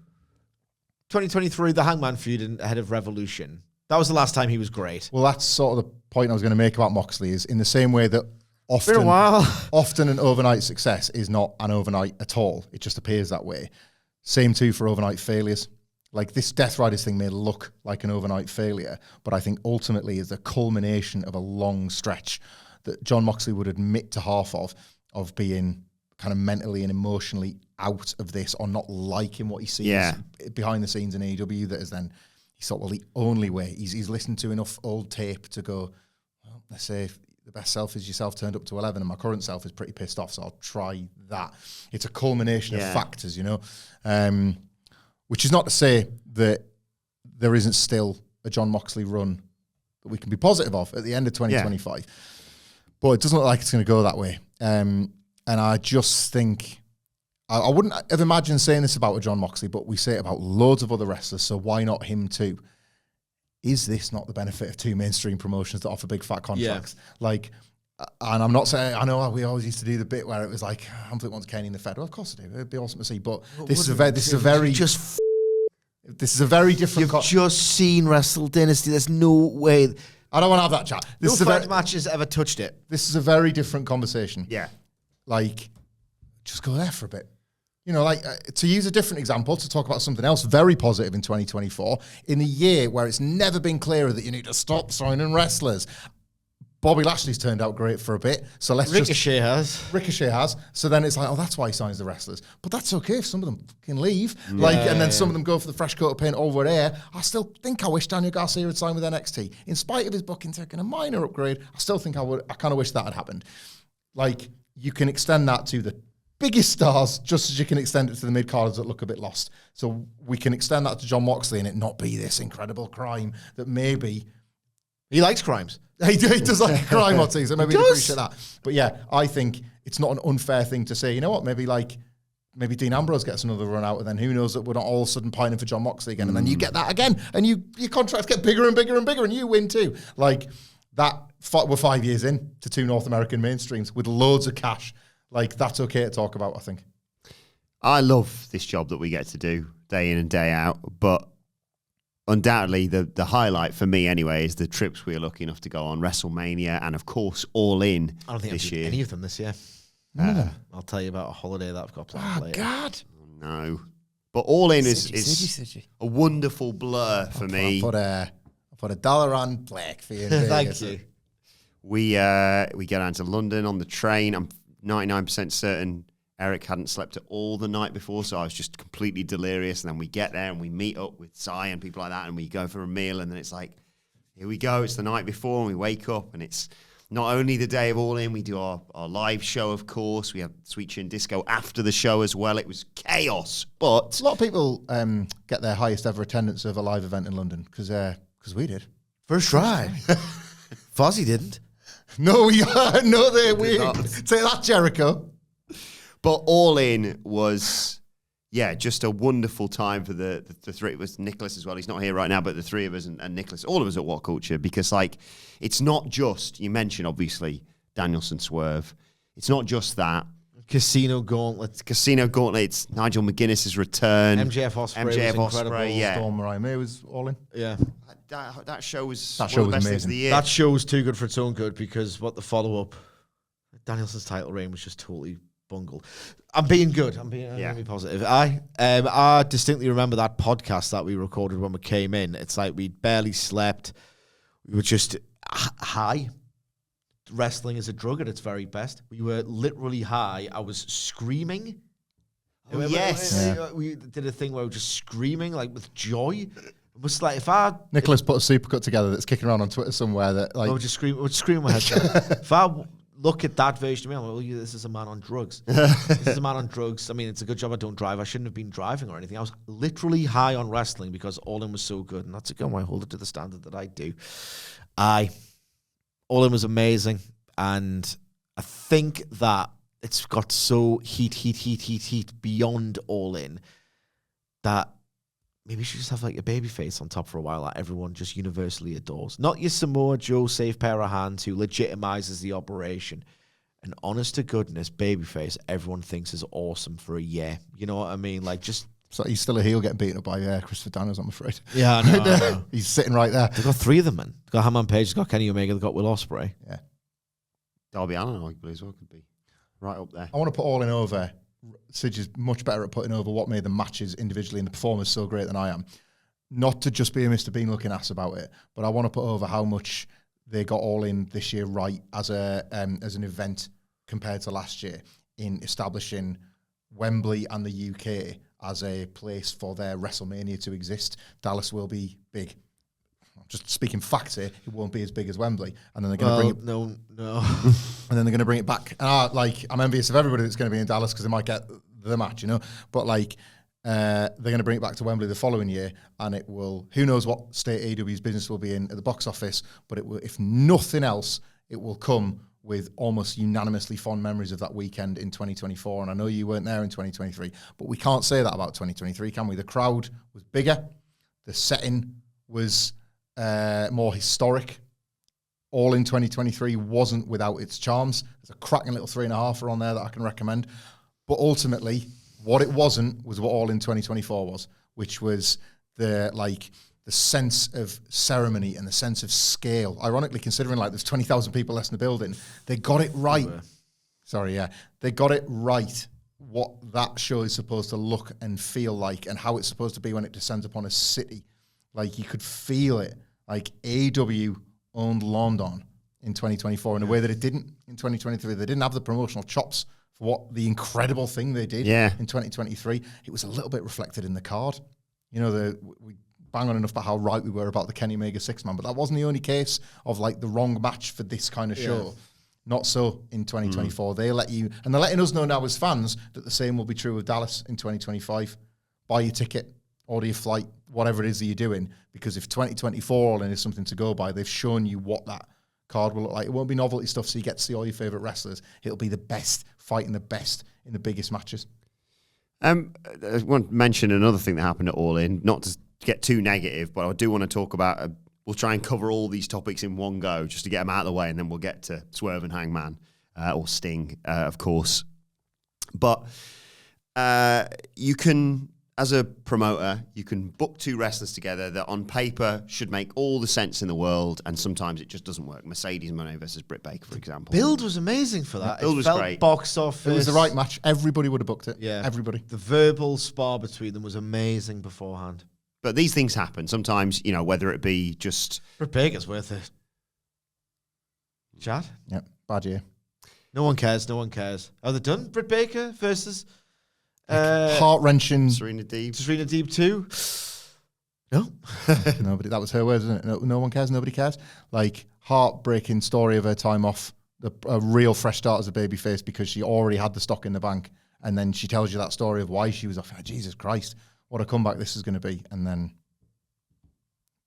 2023, the Hangman feud ahead of Revolution. That was the last time he was great. Well, that's sort of the point I was going to make about Moxley is in the same way that Been a while. often an overnight success is not an overnight at all. It just appears that way. Same too for overnight failures. Like this Death Riders thing may look like an overnight failure, but I think ultimately is the culmination of a long stretch that John Moxley would admit to half of being kind of mentally and emotionally out of this or not liking what he sees behind the scenes in AEW. That is then, he thought, well, the only way, he's listened to enough old tape to go, well, let's say the best self is yourself turned up to 11 and my current self is pretty pissed off, so I'll try that. It's a culmination of factors, you know, which is not to say that there isn't still a John Moxley run that we can be positive of at the end of 2025. But it doesn't look like it's going to go that way. And I just think, I wouldn't have imagined saying this about a John Moxley, but we say it about loads of other wrestlers, so why not him too? Is this not the benefit of two mainstream promotions that offer big fat contracts? Like, and I'm not saying, I know we always used to do the bit where it was like, Hamflett wants Kenny in the Fed. Well, of course I do. It'd be awesome to see. But this is a very different. You've just seen Wrestle Dynasty. There's no way. I don't want to have that chat. No fight matches ever touched it. This is a very different conversation. Yeah. Like, just go there for a bit. You know, like, to use a different example, to talk about something else very positive in 2024, in a year where it's never been clearer that you need to stop signing wrestlers. Bobby Lashley's turned out great for a bit, so let's Ricochet has. So then it's like, oh, that's why he signs the wrestlers. But that's okay if some of them can leave. And then some of them go for the fresh coat of paint over there. I still think I wish Daniel Garcia had signed with NXT. In spite of his booking taking a minor upgrade, I still think I kind of wish that had happened. Like, you can extend that to the biggest stars just as you can extend it to the mid-carders that look a bit lost. So we can extend that to John Moxley and it not be this incredible crime that maybe... He likes crimes. He does like a crime, I'd say, so maybe he'd appreciate that. But yeah, I think it's not an unfair thing to say, you know what, maybe Dean Ambrose gets another run out and then who knows that we're not all of a sudden pining for John Moxley again and then you get that again and your contracts get bigger and bigger and bigger and you win too. Like that, we're 5 years in to two North American mainstreams with loads of cash. Like, that's okay to talk about, I think. I love this job that we get to do day in and day out, but undoubtedly the highlight for me anyway is the trips we are lucky enough to go on, WrestleMania and, of course, All In I don't think this I've year. done any of them this year. I'll tell you about a holiday that I've got planned later. God. No. But All In is a wonderful blur for me. I put $1 on black for you. Thank you. We go down to London on the train. I'm 99% certain Eric hadn't slept at all the night before, so I was just completely delirious. And then we get there and we meet up with Cy and people like that, and we go for a meal, and then it's like, here we go, it's the night before, and we wake up, and it's not only the day of All In, we do our live show, of course. We have Sweet Chin Disco after the show as well. It was chaos, but... A lot of people get their highest ever attendance of a live event in London, because we did. First try. Fozzy didn't. No, we say that, Jericho. But All In was, just a wonderful time for the three. It was Nicholas as well. He's not here right now, but the three of us and Nicholas, all of us at WhatCulture, because like it's not just, you mentioned obviously Danielson Swerve. It's not just that. Casino Gauntlet. It's Nigel McGuinness's return. MJF Ospreay. Yeah. Storm Mariah May was All In. Yeah. That show was one of the was best things amazing. of the year. That show was too good for its own good because what the follow-up, Danielson's title reign was just totally bungled. I'm being good. I'm being positive. I distinctly remember that podcast that we recorded when we came in. It's like we barely slept. We were just high. Wrestling is a drug at its very best. We were literally high. I was screaming. Oh, yes. We did a thing where we were just screaming like with joy. It was like Nicholas put a supercut together that's kicking around on Twitter somewhere that like we're just screaming my head down. If I look at that version of me, I'm like, well, this is a man on drugs. This is a man on drugs. I mean, it's a good job I don't drive. I shouldn't have been driving or anything. I was literally high on wrestling because All In was so good, and that's again why I hold it to the standard that I do. All In was amazing, and I think that it's got so heat beyond All In that maybe you should just have like a baby face on top for a while that everyone just universally adores. Not your Samoa Joe safe pair of hands who legitimizes the operation. An honest to goodness babyface everyone thinks is awesome for a year. You know what I mean? Like just... So he's still a heel getting beaten up by Christopher Daniels, I'm afraid. Yeah, I know. He's sitting right there. They've got 3 of them, man. They've got Hangman Page, they've got Kenny Omega, they've got Will Ospreay. Yeah. Darby Allin, arguably, as well, could be right up there. I want to put All In over. Sidge is much better at putting over what made the matches individually and the performers so great than I am. Not to just be a Mr. Bean looking ass about it, but I want to put over how much they got All In this year right as an event compared to last year in establishing Wembley and the UK as a place for their WrestleMania to exist. Dallas will be big. Just speaking facts here, it won't be as big as Wembley, and then they're going to bring it. No, and then they're going to bring it back. I'm envious of everybody that's going to be in Dallas because they might get the match, you know. But they're going to bring it back to Wembley the following year, and it will. Who knows what state AEW's business will be in at the box office? But it will, if nothing else, it will come with almost unanimously fond memories of that weekend in 2024. And I know you weren't there in 2023, but we can't say that about 2023, can we? The crowd was bigger, the setting was more historic. All In 2023 wasn't without its charms. There's a cracking little 3.5 on there that I can recommend. But ultimately, what it wasn't was what All In 2024 was, which was the sense of ceremony and the sense of scale. Ironically, considering there's 20,000 people less in the building, they got it right. They got it right. What that show is supposed to look and feel like, and how it's supposed to be when it descends upon a city. You could feel it. AEW owned London in 2024 in a way that it didn't in 2023. They didn't have the promotional chops for what the incredible thing they did in 2023. It was a little bit reflected in the card. You know, we bang on enough about how right we were about the Kenny Omega 6-man, but that wasn't the only case of the wrong match for this kind of show. Not so in 2024. They let you, and they're letting us know now as fans that the same will be true of Dallas in 2025. Buy your ticket, order your flight, whatever it is that you're doing, because if 2024 All In is something to go by, they've shown you what that card will look like. It won't be novelty stuff, so you get to see all your favourite wrestlers. It'll be the best fighting the best in the biggest matches. I want to mention another thing that happened at All In, not to get too negative, but I do want to talk about, we'll try and cover all these topics in one go, just to get them out of the way, and then we'll get to Swerve and Hangman, or Sting, of course. But you can... As a promoter, you can book 2 wrestlers together that on paper should make all the sense in the world, and sometimes it just doesn't work. Mercedes Moné versus Britt Baker, for example. Build was amazing for that. Build was great. Box office. It was the right match. Everybody would have booked it. Yeah. Everybody. The verbal spar between them was amazing beforehand. But these things happen. Sometimes, whether it be just... Britt Baker's worth it. Chad? Yep. Bad year. No one cares. Are they done? Britt Baker versus... heart-wrenching. Serena Deeb 2? No. Nobody. That was her words, isn't it? No one cares, nobody cares. Heartbreaking story of her time off. A real fresh start as a babyface because she already had the stock in the bank. And then she tells you that story of why she was off. Jesus Christ, what a comeback this is going to be. And then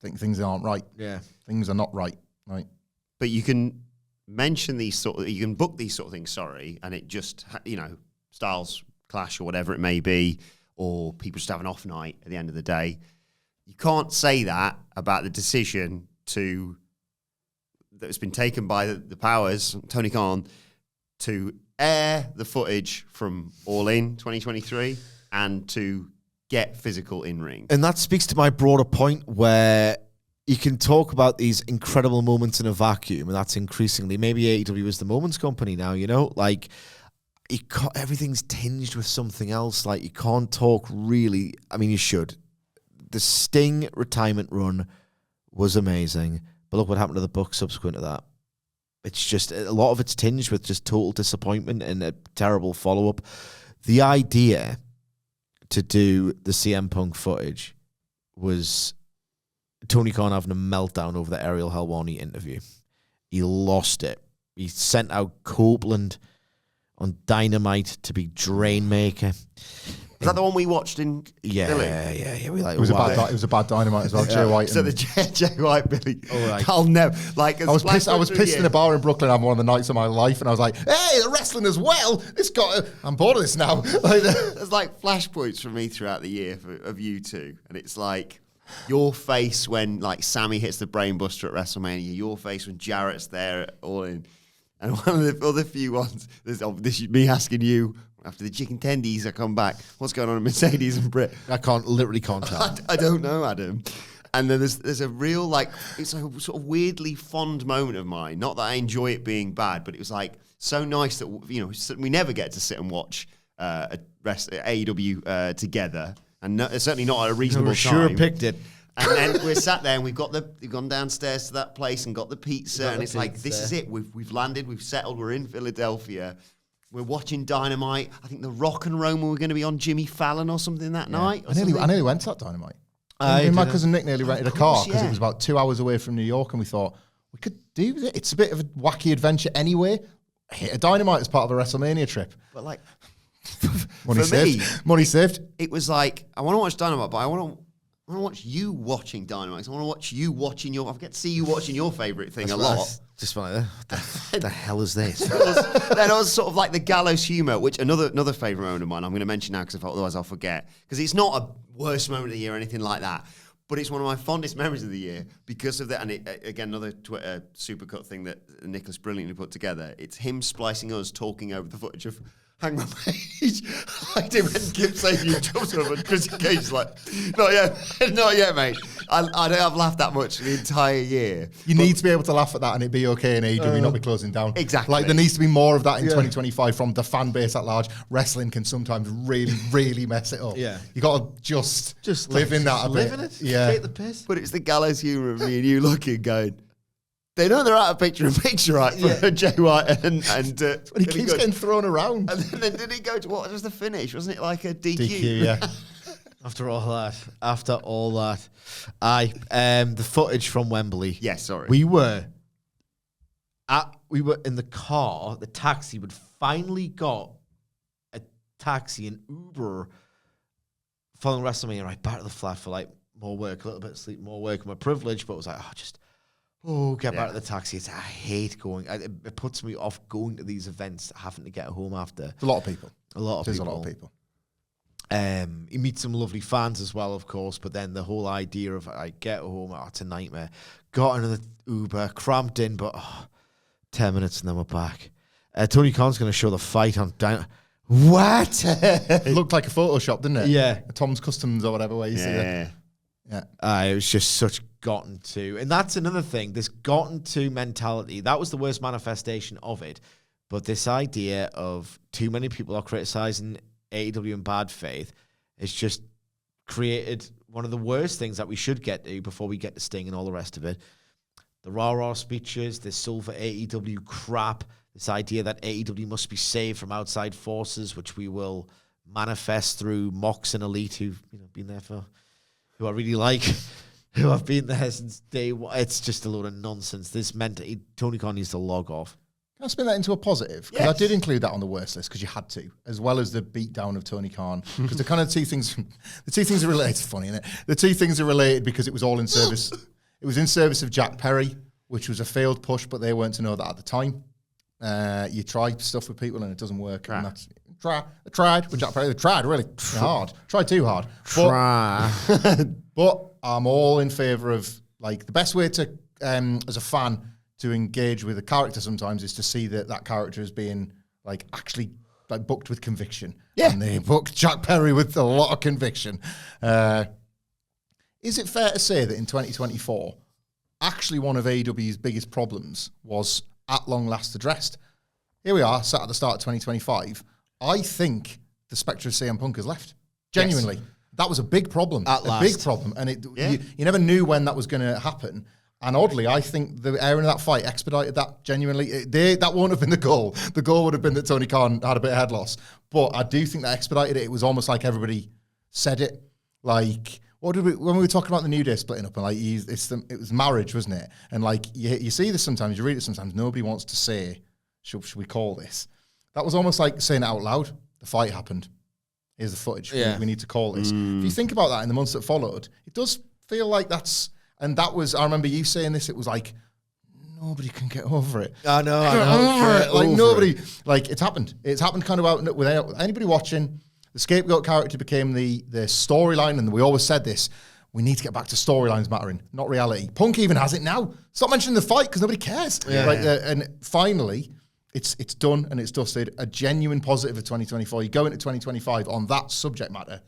things aren't right. Yeah. Things are not right. Right. But you can mention you can book these sort of things, and it just, styles clash or whatever it may be, or people just have an off night at the end of the day. You can't say that about the decision that's been taken by the powers, Tony Khan, to air the footage from All In 2023 and to get physical in-ring. And that speaks to my broader point where you can talk about these incredible moments in a vacuum, and that's increasingly, maybe AEW is the moments company now, everything's tinged with something else. Like, you can't talk really. I mean, you should. The Sting retirement run was amazing, but look what happened to the Bucks subsequent to that. It's just, a lot of it's tinged with just total disappointment and a terrible follow-up. The idea to do the CM Punk footage was Tony Khan having a meltdown over the Ariel Helwani interview. He lost it. He sent out Copeland on Dynamite to be Drainmaker. Is that the one we watched in Philly? Yeah. We like, It was a bad Dynamite as well. Jay White. So the Jay White Billy. Right. I'll never I was pissed in a bar in Brooklyn on one of the nights of my life, and I was like, "Hey, the wrestling as well. I'm bored of this now." There's like flashpoints for me throughout the year of you two, and it's like your face when like Sammy hits the brainbuster at WrestleMania, your face when Jarrett's there at All In, and one of the other few ones. This is me asking you. After the chicken tendies, I come back. What's going on in Mercedes and Brit? literally can't tell. I don't know, Adam. And then there's a real, like, it's a sort of weirdly fond moment of mine. Not that I enjoy it being bad, but it was like so nice that, you know, we never get to sit and watch AEW together, and certainly not at a reasonable time. Sure picked it. And then we're sat there and we've gone downstairs to that place and got the pizza, and it's like, this is it. We've landed, we've settled, we're in Philadelphia. We're watching Dynamite. I think The Rock and Roma were going to be on Jimmy Fallon or something that night. I nearly went to that Dynamite. My cousin Nick nearly rented a car because it was about 2 hours away from New York, and we thought we could do it. It's a bit of a wacky adventure anyway. Hit a Dynamite as part of a WrestleMania trip. But like, Money saved. It was like, I want to watch Dynamite, but I want to watch you watching Dynamite. I want to watch you watching I get to see you watching your favourite thing a lot. Just like, what the hell is this? Then it was sort of like the gallows humour, which another favourite moment of mine I'm going to mention now because otherwise I'll forget. Because it's not a worst moment of the year or anything like that, but it's one of my fondest memories of the year because of that. And again, another Twitter supercut thing that Nicholas brilliantly put together. It's him splicing us talking over the footage of Hangman Page. Like him and Kip saying you jumped on him, and Chris Cage's like, not yet, mate. I don't have laughed that much the entire year. You need to be able to laugh at that and it be okay in AEW, not be closing down. Exactly. Like, there needs to be more of that in 2025 from the fan base at large. Wrestling can sometimes really, really mess it up. Yeah. You got to just live in that a bit. Live in it. Yeah. Take the piss. But it's the gallows humour of me and you looking, going, they know they're out of picture, right? For Jay White and But he keeps getting thrown around. And then did he go to what was the finish? Wasn't it like a DQ? DQ, yeah. After all that, the footage from Wembley. Yes, sorry. We were in the car. The taxi would finally got a taxi, an Uber, following WrestleMania. Right back to the flat for like more work, a little bit of sleep, more work. My privilege, but it was like, get back to the taxi. I hate going. It puts me off going to these events, having to get home after. There's a lot of people. There's a lot of people. You meet some lovely fans as well, of course, but then the whole idea of I get home, it's a nightmare. Got into the Uber, cramped in, but 10 minutes and then we're back. Tony Khan's going to show the fight on down. What? It looked like a Photoshop, didn't it? Yeah. Tom's Customs or whatever way you see it. Yeah. It was just such gotten to. And that's another thing, this gotten to mentality. That was the worst manifestation of it. But this idea of too many people are criticizing AEW in bad faith has just created one of the worst things that we should get to before we get to Sting and all the rest of it. The rah-rah speeches, this silver AEW crap, this idea that AEW must be saved from outside forces, which we will manifest through Mox and Elite, who've been there for, who I really like, who have been there since day one. It's just a load of nonsense. This meant Tony Khan needs to log off. Can I spin that into a positive? Because I did include that on the worst list because you had to, as well as the beatdown of Tony Khan. Because the kind of two things are related. It's funny, isn't it? The two things are related because it was all in service. It was in service of Jack Perry, which was a failed push, but they weren't to know that at the time. You try stuff with people and it doesn't work. And that's tried with Jack Perry. They tried really hard. Tried too hard. But I'm all in favour of, like, the best way to, as a fan, to engage with a character sometimes is to see that character is being, like, actually, like, booked with conviction. Yeah. And they booked Jack Perry with a lot of conviction. Is it fair to say that in 2024, actually one of AEW's biggest problems was at long last addressed? Here we are, sat at the start of 2025, I think the spectre of CM Punk has left. Genuinely. Yes. That was a big problem. At last. Big problem. And you never knew when that was going to happen. And oddly, I think the airing of that fight expedited that genuinely. That won't have been the goal. The goal would have been that Tony Khan had a bit of head loss. But I do think that expedited it. It was almost like everybody said it. Like, when we were talking about the New Day splitting up, and like it was marriage, wasn't it? And like you see this sometimes, you read it sometimes, nobody wants to say, should we call this? That was almost like saying it out loud. The fight happened. Here's the footage. Yeah. We need to call this. If you think about that in the months that followed, it does feel like that's... And that was, I remember you saying this, it was like, nobody can get over it. I know. Like, nobody, like, it's happened. It's happened kind of out without anybody watching. The scapegoat character became the storyline, and we always said this, we need to get back to storylines mattering, not reality. Punk even has it now. Stop mentioning the fight, because nobody cares. Yeah. And finally, it's done and it's dusted. A genuine positive of 2024. You go into 2025 on that subject matter,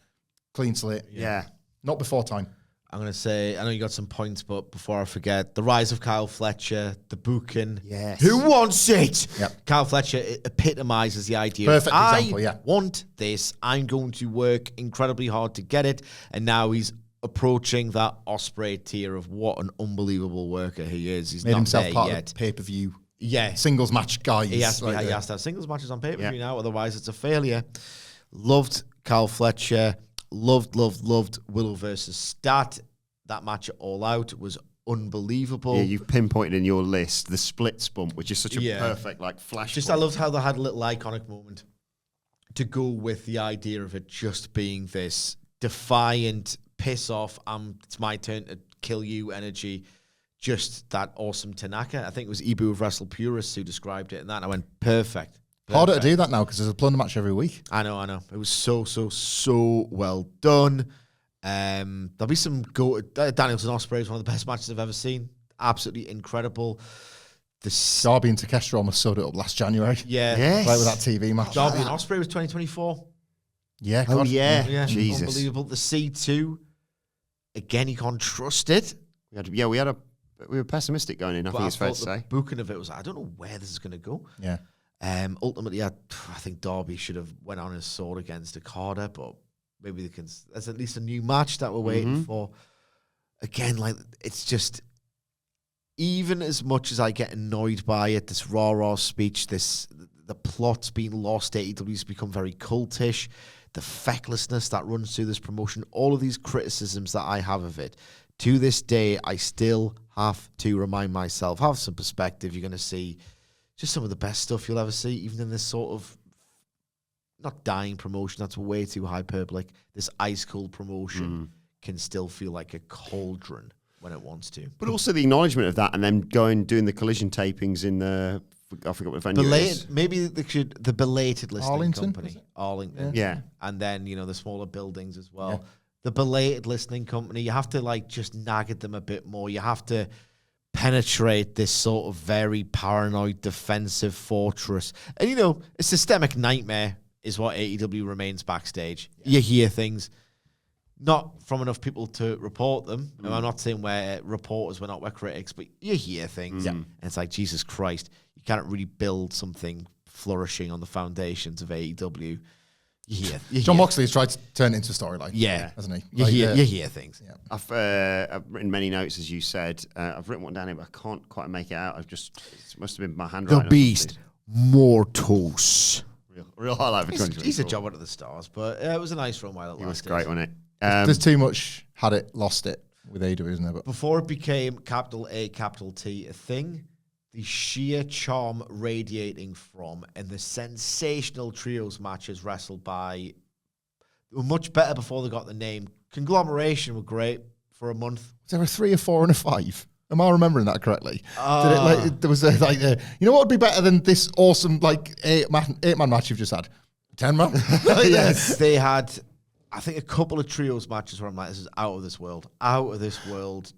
clean slate. Yeah. Not before time. I'm going to say, I know you got some points, but before I forget, the rise of Kyle Fletcher, the booking. Yes. Who wants it? Yep. Kyle Fletcher epitomizes the idea. Perfect example, I want this. I'm going to work incredibly hard to get it. And now he's approaching that Ospreay tier of what an unbelievable worker he is. He's made not himself there part yet. of pay-per-view. Yeah. Singles match guys. He has to have singles matches on pay-per-view now, otherwise it's a failure. Loved Kyle Fletcher. Loved Willow versus Stat. That match at All Out was unbelievable. Yeah, you've pinpointed in your list the splits bump, which is such a perfect flash. I loved how they had a little iconic moment to go with the idea of it just being this defiant, piss off, it's my turn to kill you energy. Just that awesome Tanaka. I think it was Ibu of Wrestle Purists who described it, and I went, perfect. Harder to do that now because there's a plunder match every week. I know. It was so well done. There'll be some Danielson Ospreay is one of the best matches I've ever seen. Absolutely incredible. Darby and Takeshita almost sewed it up last January. Yeah. Yes. Right with that TV match. Derby and Ospreay was 2024. Yeah. God. God. Yeah. Jesus. Unbelievable. The C2, again, you can't trust it. We were pessimistic going in, I think it's fair to say. Booking of it was, I don't know where this is going to go. Yeah. Ultimately, I think Darby should have went on his sword against Okada, but maybe there's at least a new match that we're waiting for. Again, like, it's just, even as much as I get annoyed by it, this rah-rah speech, the plot's being lost, AEW's become very cultish, the fecklessness that runs through this promotion, all of these criticisms that I have of it, to this day, I still have to remind myself, have some perspective. You're going to see just some of the best stuff you'll ever see, even in this sort of, not dying promotion, that's way too hyperbolic. This ice-cold promotion can still feel like a cauldron when it wants to. But also the acknowledgement of that, and then doing the collision tapings in the, I forgot what venue it is. Maybe the belated listing Arlington, company. Arlington. Yeah. And then, the smaller buildings as well. Yeah. The belated listening company, you have to just nag at them a bit more. You have to penetrate this sort of very paranoid defensive fortress. And, a systemic nightmare is what AEW remains backstage. Yeah. You hear things, not from enough people to report them. I'm not saying we're reporters, we're critics, but you hear things. And it's like, Jesus Christ, you can't really build something flourishing on the foundations of AEW. John Moxley has tried to turn it into a storyline. Hasn't he? You hear things. Yeah. I've written many notes, as you said. I've written one down here, but I can't quite make it out. It must have been my handwriting. The Beast, Mortos. Real highlight for 2024. He's a job out of the stars, but it was a nice run while it lasted. It was great, wasn't it? There's too much had it, lost it with AEW, isn't there? But before it became capital A, capital T a thing, the sheer charm radiating from and the sensational trios matches wrestled by were much better before they got the name. Conglomeration were great for a month. Was there a 3, a 4, and a 5? Am I remembering that correctly? There was what would be better than this awesome 8-man match you've just had? 10-man? Yes, they had, I think, a couple of trios matches where I'm like, this is out of this world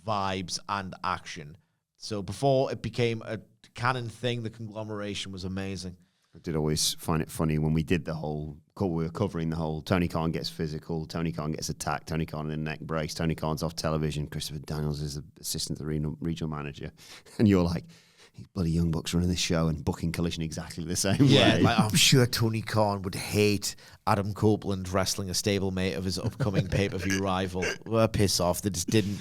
vibes and action. So before it became a canon thing, the conglomeration was amazing. I did always find it funny when we did we were covering the whole Tony Khan gets physical, Tony Khan gets attacked, Tony Khan in a neck brace, Tony Khan's off television, Christopher Daniels is the assistant to the regional manager. And you're like, these bloody young bucks running this show and booking Collision exactly the same Yeah, way. like, I'm sure Tony Khan would hate Adam Copeland wrestling a stablemate of his upcoming pay-per-view rival. Well, piss off. They just didn't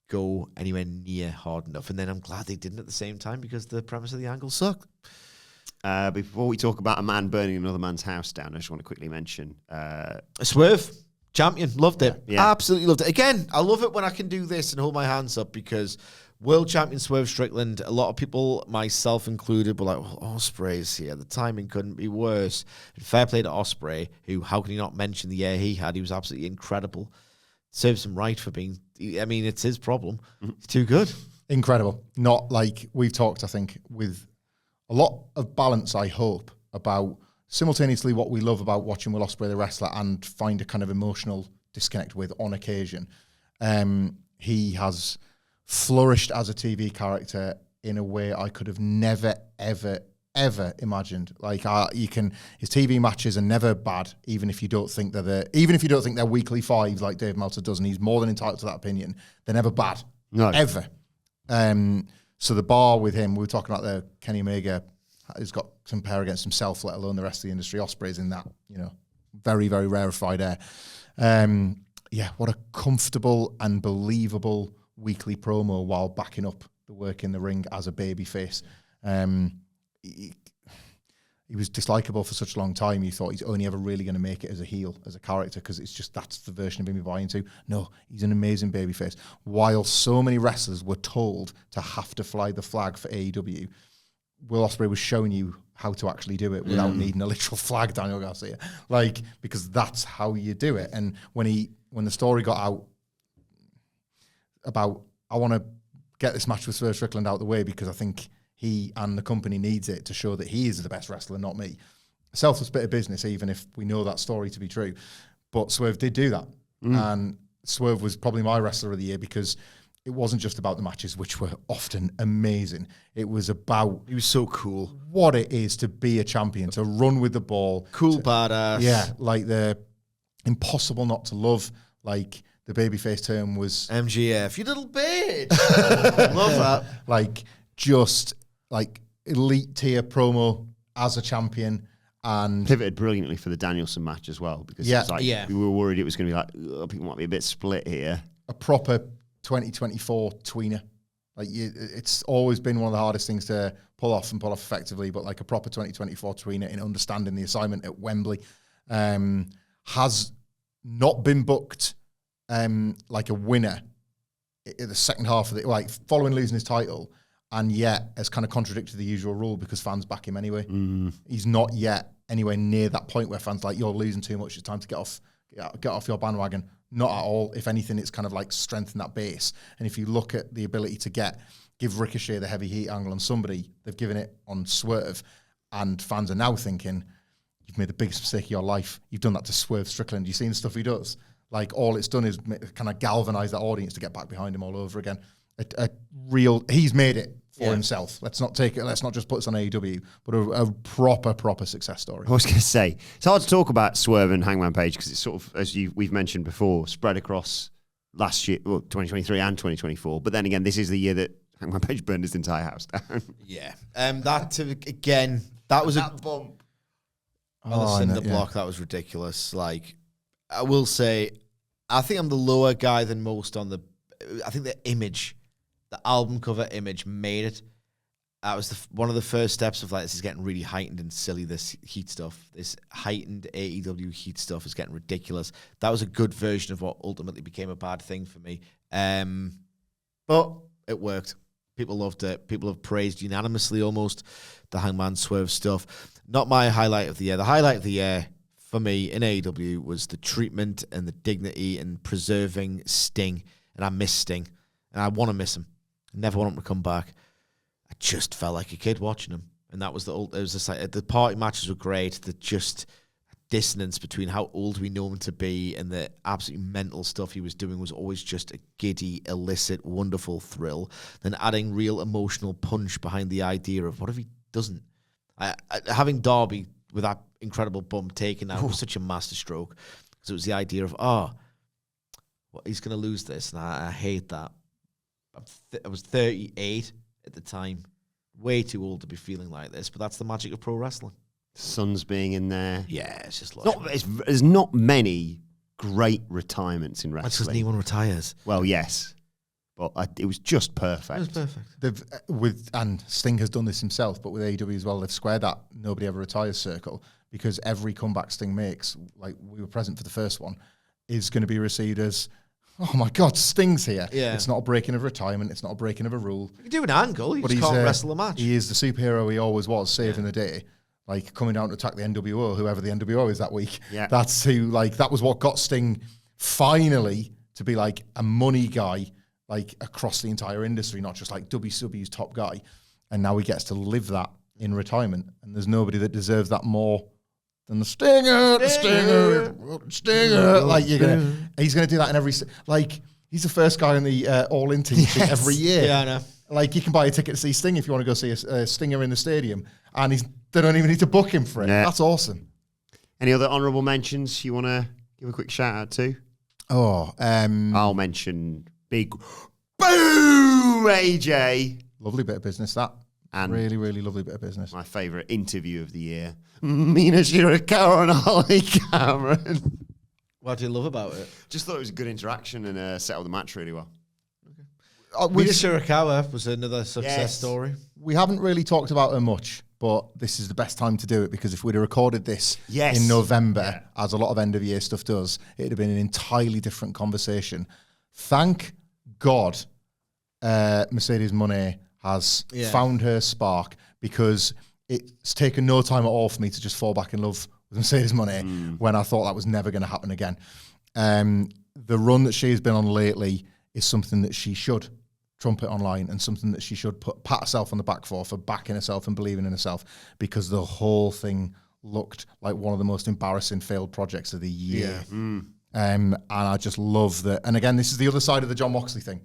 go anywhere near hard enough. And then I'm glad they didn't at the same time because the premise of the angle sucked. Before we talk about a man burning another man's house down, I just want to quickly mention... Swerve, champion, loved it. Yeah. Absolutely loved it. Again, I love it when I can do this and hold my hands up because world champion Swerve Strickland, a lot of people, myself included, were like, well, Ospreay's here. The timing couldn't be worse. And fair play to Ospreay, who, how can you not mention the year he had? He was absolutely incredible. Serves him right for being, I mean, it's his problem. He's too good. Incredible. Not like we've talked, I think, with a lot of balance, I hope, about simultaneously what we love about watching Will Ospreay, the wrestler, and find a kind of emotional disconnect with on occasion. He has flourished as a TV character in a way I could have never, ever, ever imagined. Like his TV matches are never bad, even if you don't think they're weekly fives like Dave Meltzer does, and he's more than entitled to that opinion. They're never bad, ever. So the bar with him, we were talking about the Kenny Omega has got to compare against himself, let alone the rest of the industry. Ospreay's in that, very, very rarefied air. What a comfortable and believable weekly promo while backing up the work in the ring as a babyface. He was dislikable for such a long time. You thought he's only ever really going to make it as a heel, as a character, because it's just that's the version of him you buy into. No, he's an amazing babyface. While so many wrestlers were told to have to fly the flag for AEW, Will Ospreay was showing you how to actually do it without needing a literal flag, Daniel Garcia. Because that's how you do it. And when the story got out about, I want to get this match with Swerve Strickland out of the way because I think he and the company needs it to show that he is the best wrestler, not me. A selfless bit of business, even if we know that story to be true. But Swerve did do that. And Swerve was probably my wrestler of the year because it wasn't just about the matches, which were often amazing. It was about... He was so cool. What it is to be a champion, to run with the ball. Cool badass. Yeah, like the impossible not to love, like... The babyface term was... MGF, you little bitch. Love that. Like, just, like, elite tier promo as a champion and... Pivoted brilliantly for the Danielson match as well, because it's like, we were worried it was going to be like, people might be a bit split here. A proper 2024 tweener. Like, it's always been one of the hardest things to pull off effectively, but like a proper 2024 tweener in understanding the assignment at Wembley has not been booked like a winner in the second half of following losing his title, and yet has kind of contradicted the usual rule because fans back him anyway. He's not yet anywhere near that point where fans like, you're losing too much, it's time to get off your bandwagon. Not at all. If anything, it's kind of like strengthen that base. And if you look at the ability to give Ricochet the heavy heat angle on somebody, they've given it on Swerve, and fans are now thinking, you've made the biggest mistake of your life. You've done that to Swerve Strickland. You've seen the stuff he does. Like, all it's done is kind of galvanize that audience to get back behind him all over again. He's made it for himself. Let's not just put this on AEW, but a proper success story. I was going to say, it's hard to talk about Swerve and Hangman Page because it's sort of, as we've mentioned before, spread across last year, 2023 and 2024. But then again, this is the year that Hangman Page burned his entire house down. Yeah. That was a bump on the cinder block. That was ridiculous. Like, I will say, I think I'm the lower guy than most on the... I think the image, the album cover image made it. That was one of the first steps of like, this is getting really heightened and silly, this heat stuff. This heightened AEW heat stuff is getting ridiculous. That was a good version of what ultimately became a bad thing for me. But it worked. People loved it. People have praised unanimously almost the Hangman Swerve stuff. Not my highlight of the year. The highlight of the year for me in AEW was the treatment and the dignity and preserving Sting. And I miss Sting. And I want to miss him. I never want him to come back. I just felt like a kid watching him. And that was the party matches were great. The just dissonance between how old we know him to be and the absolutely mental stuff he was doing was always just a giddy, illicit, wonderful thrill. Then adding real emotional punch behind the idea of what if he doesn't? Having Darby with that incredible bump taken out was such a masterstroke. Because it was the idea of, he's going to lose this. And I hate that. I was 38 at the time. way too old to be feeling like this, but that's the magic of pro wrestling. Sons being in there. Yeah, it's just There's not many great retirements in that's because wrestling. anyone retires. Well, yes, but it was just perfect. It was perfect. They've and Sting has done this himself, but with AEW as well, they've squared that nobody ever retires circle, because every comeback Sting makes, like we were present for the first one, is going to be received as, oh my God, Sting's here. Yeah. It's not a breaking of retirement. It's not a breaking of a rule. You can do an angle, you But just can't wrestle a match. He is the superhero he always was, saving the day. Like coming down to attack the NWO, whoever the NWO is that week. Yeah. That's who, like, that was what got Sting finally to be like a money guy, like across the entire industry, not just like WCW's top guy. And now he gets to live that in retirement. And there's nobody that deserves that more than the Stinger. Like he's gonna do that in every, like he's the first guy in the All-In team sheet every year. Yeah, I know. Like you can buy a ticket to see Sting if you want to go see a Stinger in the stadium, and they don't even need to book him for it. Yeah. That's awesome. Any other honourable mentions you want to give a quick shout out to? I'll mention big boom AJ. lovely bit of business that. And really, really lovely bit of business. my favourite interview of the year, Mina Shirakawa and Holly Cameron. What do you love about it? Just thought it was a good interaction and set up the match really well. Mina Shirakawa was another success Yes. story. We haven't really talked about her much, but this is the best time to do it, because if we'd have recorded this Yes. in November, as a lot of end of year stuff does, it'd have been an entirely different conversation. Thank God Mercedes Moné has found her spark, because it's taken no time at all for me to just fall back in love with Mercedes Moné when I thought that was never going to happen again. The run that she's been on lately is something that she should trumpet online, and something that she should pat herself on the back for backing herself and believing in herself, because the whole thing looked like one of the most embarrassing failed projects of the year. And I just love that. And again, this is the other side of the Jon Moxley thing.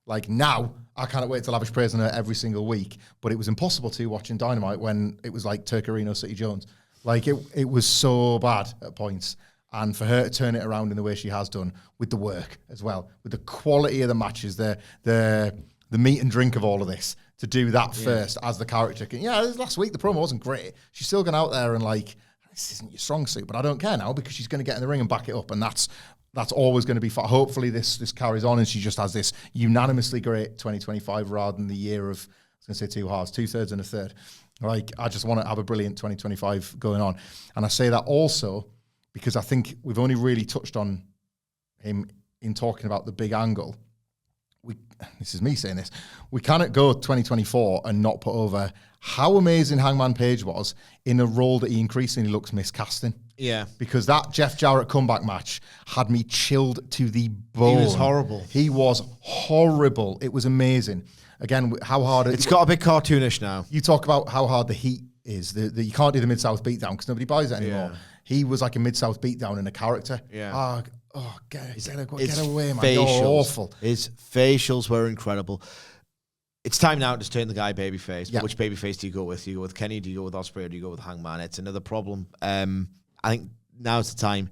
Like now, I can't wait to lavish praise on her every single week, but it was impossible to watching Dynamite when it was like Turcarino City Jones. Like it was so bad at points. And for her to turn it around in the way she has done, with the work as well, with the quality of the matches, the meat and drink of all of this, to do that first as the character. Last week the promo wasn't great. She's still gone out there and like, this isn't your strong suit, but I don't care now, because she's going to get in the ring and back it up, and that's always going to be fun. Hopefully this carries on and she just has this unanimously great 2025 rather than the year of, I was going to say 2 halves, 2/3 and a third. Like, I just want to have a brilliant 2025 going on. And I say that also because I think we've only really touched on him in talking about the big angle. This is me saying this. We cannot go 2024 and not put over how amazing Hangman Page was in a role that he increasingly looks miscasting. Yeah. Because that Jeff Jarrett comeback match had me chilled to the bone. He was horrible. He was horrible. It was amazing. Again, how hard... It's got a bit cartoonish now. You talk about how hard the heat is. You can't do the Mid-South beatdown because nobody buys it anymore. Yeah. He was like a Mid-South beatdown in a character. Yeah. Get away, man. Facials, You're awful. His facials were incredible. It's time now to turn the guy babyface. Yeah. Which babyface do you go with? Do you go with Kenny? Do you go with Ospreay? Or do you go with Hangman? It's another problem. I think now's the time,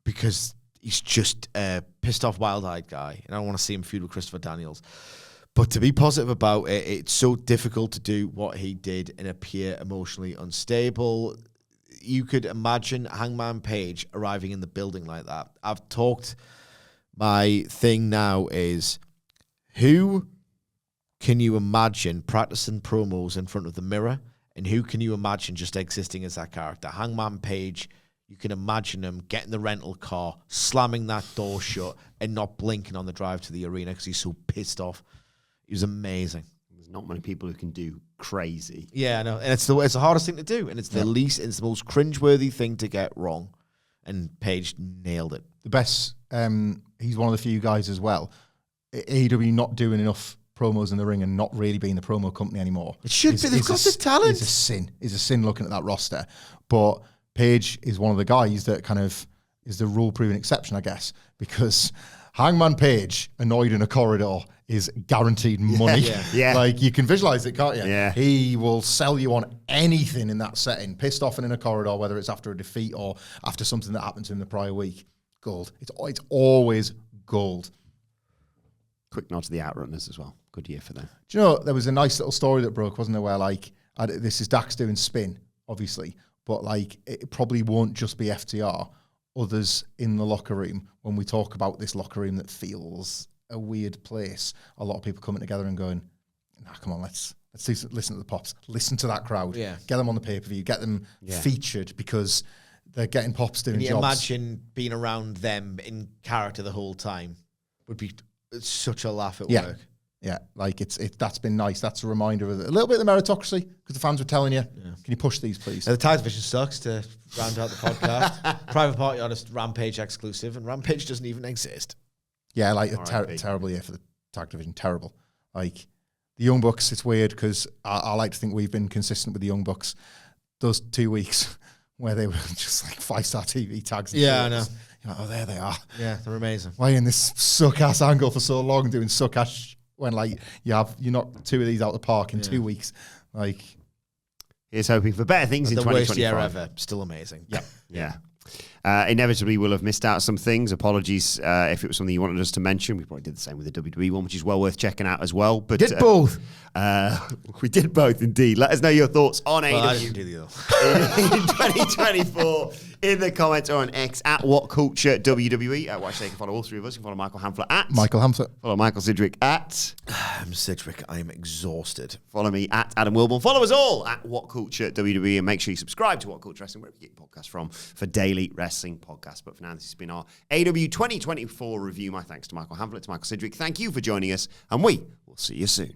because he's just a pissed off, wild-eyed guy, and I don't want to see him feud with Christopher Daniels. But to be positive about it, it's so difficult to do what he did and appear emotionally unstable. You could imagine Hangman Page arriving in the building like that. I've talked, my thing now is, who can you imagine practicing promos in front of the mirror, and who can you imagine just existing as that character? Hangman Page, you can imagine him getting the rental car, slamming that door shut, and not blinking on the drive to the arena because he's so pissed off. He was amazing. There's not many people who can do crazy. Yeah, I know. And it's the hardest thing to do. And it's the it's the most cringeworthy thing to get wrong. And Page nailed it. The best, he's one of the few guys as well. AEW not doing enough promos in the ring and not really being the promo company anymore. It should be. They've got the talent. It's a sin. It's a sin looking at that roster. But Page is one of the guys that kind of is the rule-proven exception, I guess, because Hangman Page, annoyed in a corridor, is guaranteed money. Yeah. Like, you can visualize it, can't you? Yeah. He will sell you on anything in that setting. Pissed off and in a corridor, whether it's after a defeat or after something that happened to him the prior week. Gold. It's always gold. Quick nod to the Outrunners as well. Good year for them. Do you know, there was a nice little story that broke, wasn't there, where, like, this is Dax doing spin, obviously, but, like, it probably won't just be FTR. Others in the locker room, when we talk about this locker room that feels a weird place, a lot of people coming together and going, nah, come on, let's listen to the pops. Listen to that crowd. Yeah. Get them on the pay-per-view. Get them featured because they're getting pops doing Can you jobs. imagine being around them in character the whole time? Would be such a laugh at Yeah. work. Yeah, like that's been nice. That's a reminder of a little bit of the meritocracy because the fans were telling you, can you push these, please? The tag division sucks to round out the podcast. Private Party Artist Rampage exclusive, and Rampage doesn't even exist. Yeah, like a terrible year for the tag division. Terrible. Like the Young Bucks, it's weird because I like to think we've been consistent with the Young Bucks. Those 2 weeks where they were just like 5-star TV tags. Yeah, I know. You're like, oh, there they are. Yeah, they're amazing. Why in this suck-ass angle for so long doing suck-ass when, like, you knock 2 of these out the park in 2 weeks. Like, Here's hoping for better things in The 2025. worst year ever. Still amazing. yeah. Yeah. Inevitably, we'll have missed out some things. Apologies if it was something you wanted us to mention. We probably did the same with the WWE one, which is well worth checking out as well. But Did both. We did both, indeed. Let us know your thoughts on Well, I AEW didn't do the other. in 2024 in the comments or on X at WhatCulture WWE. Watch, you can follow all three of us. You can follow Michael Hamflett at Michael Hamflett. Follow Michael Sidgwick at I'm Sidgwick. I am exhausted. Follow me at Adam Wilbourn. Follow us all at WhatCulture WWE and make sure you subscribe to WhatCulture Wrestling wherever you get your podcast from for daily wrestling podcasts. But for now, this has been our AEW 2024 review. My thanks to Michael Hamflett, to Michael Sidgwick. Thank you for joining us, and we will see you soon.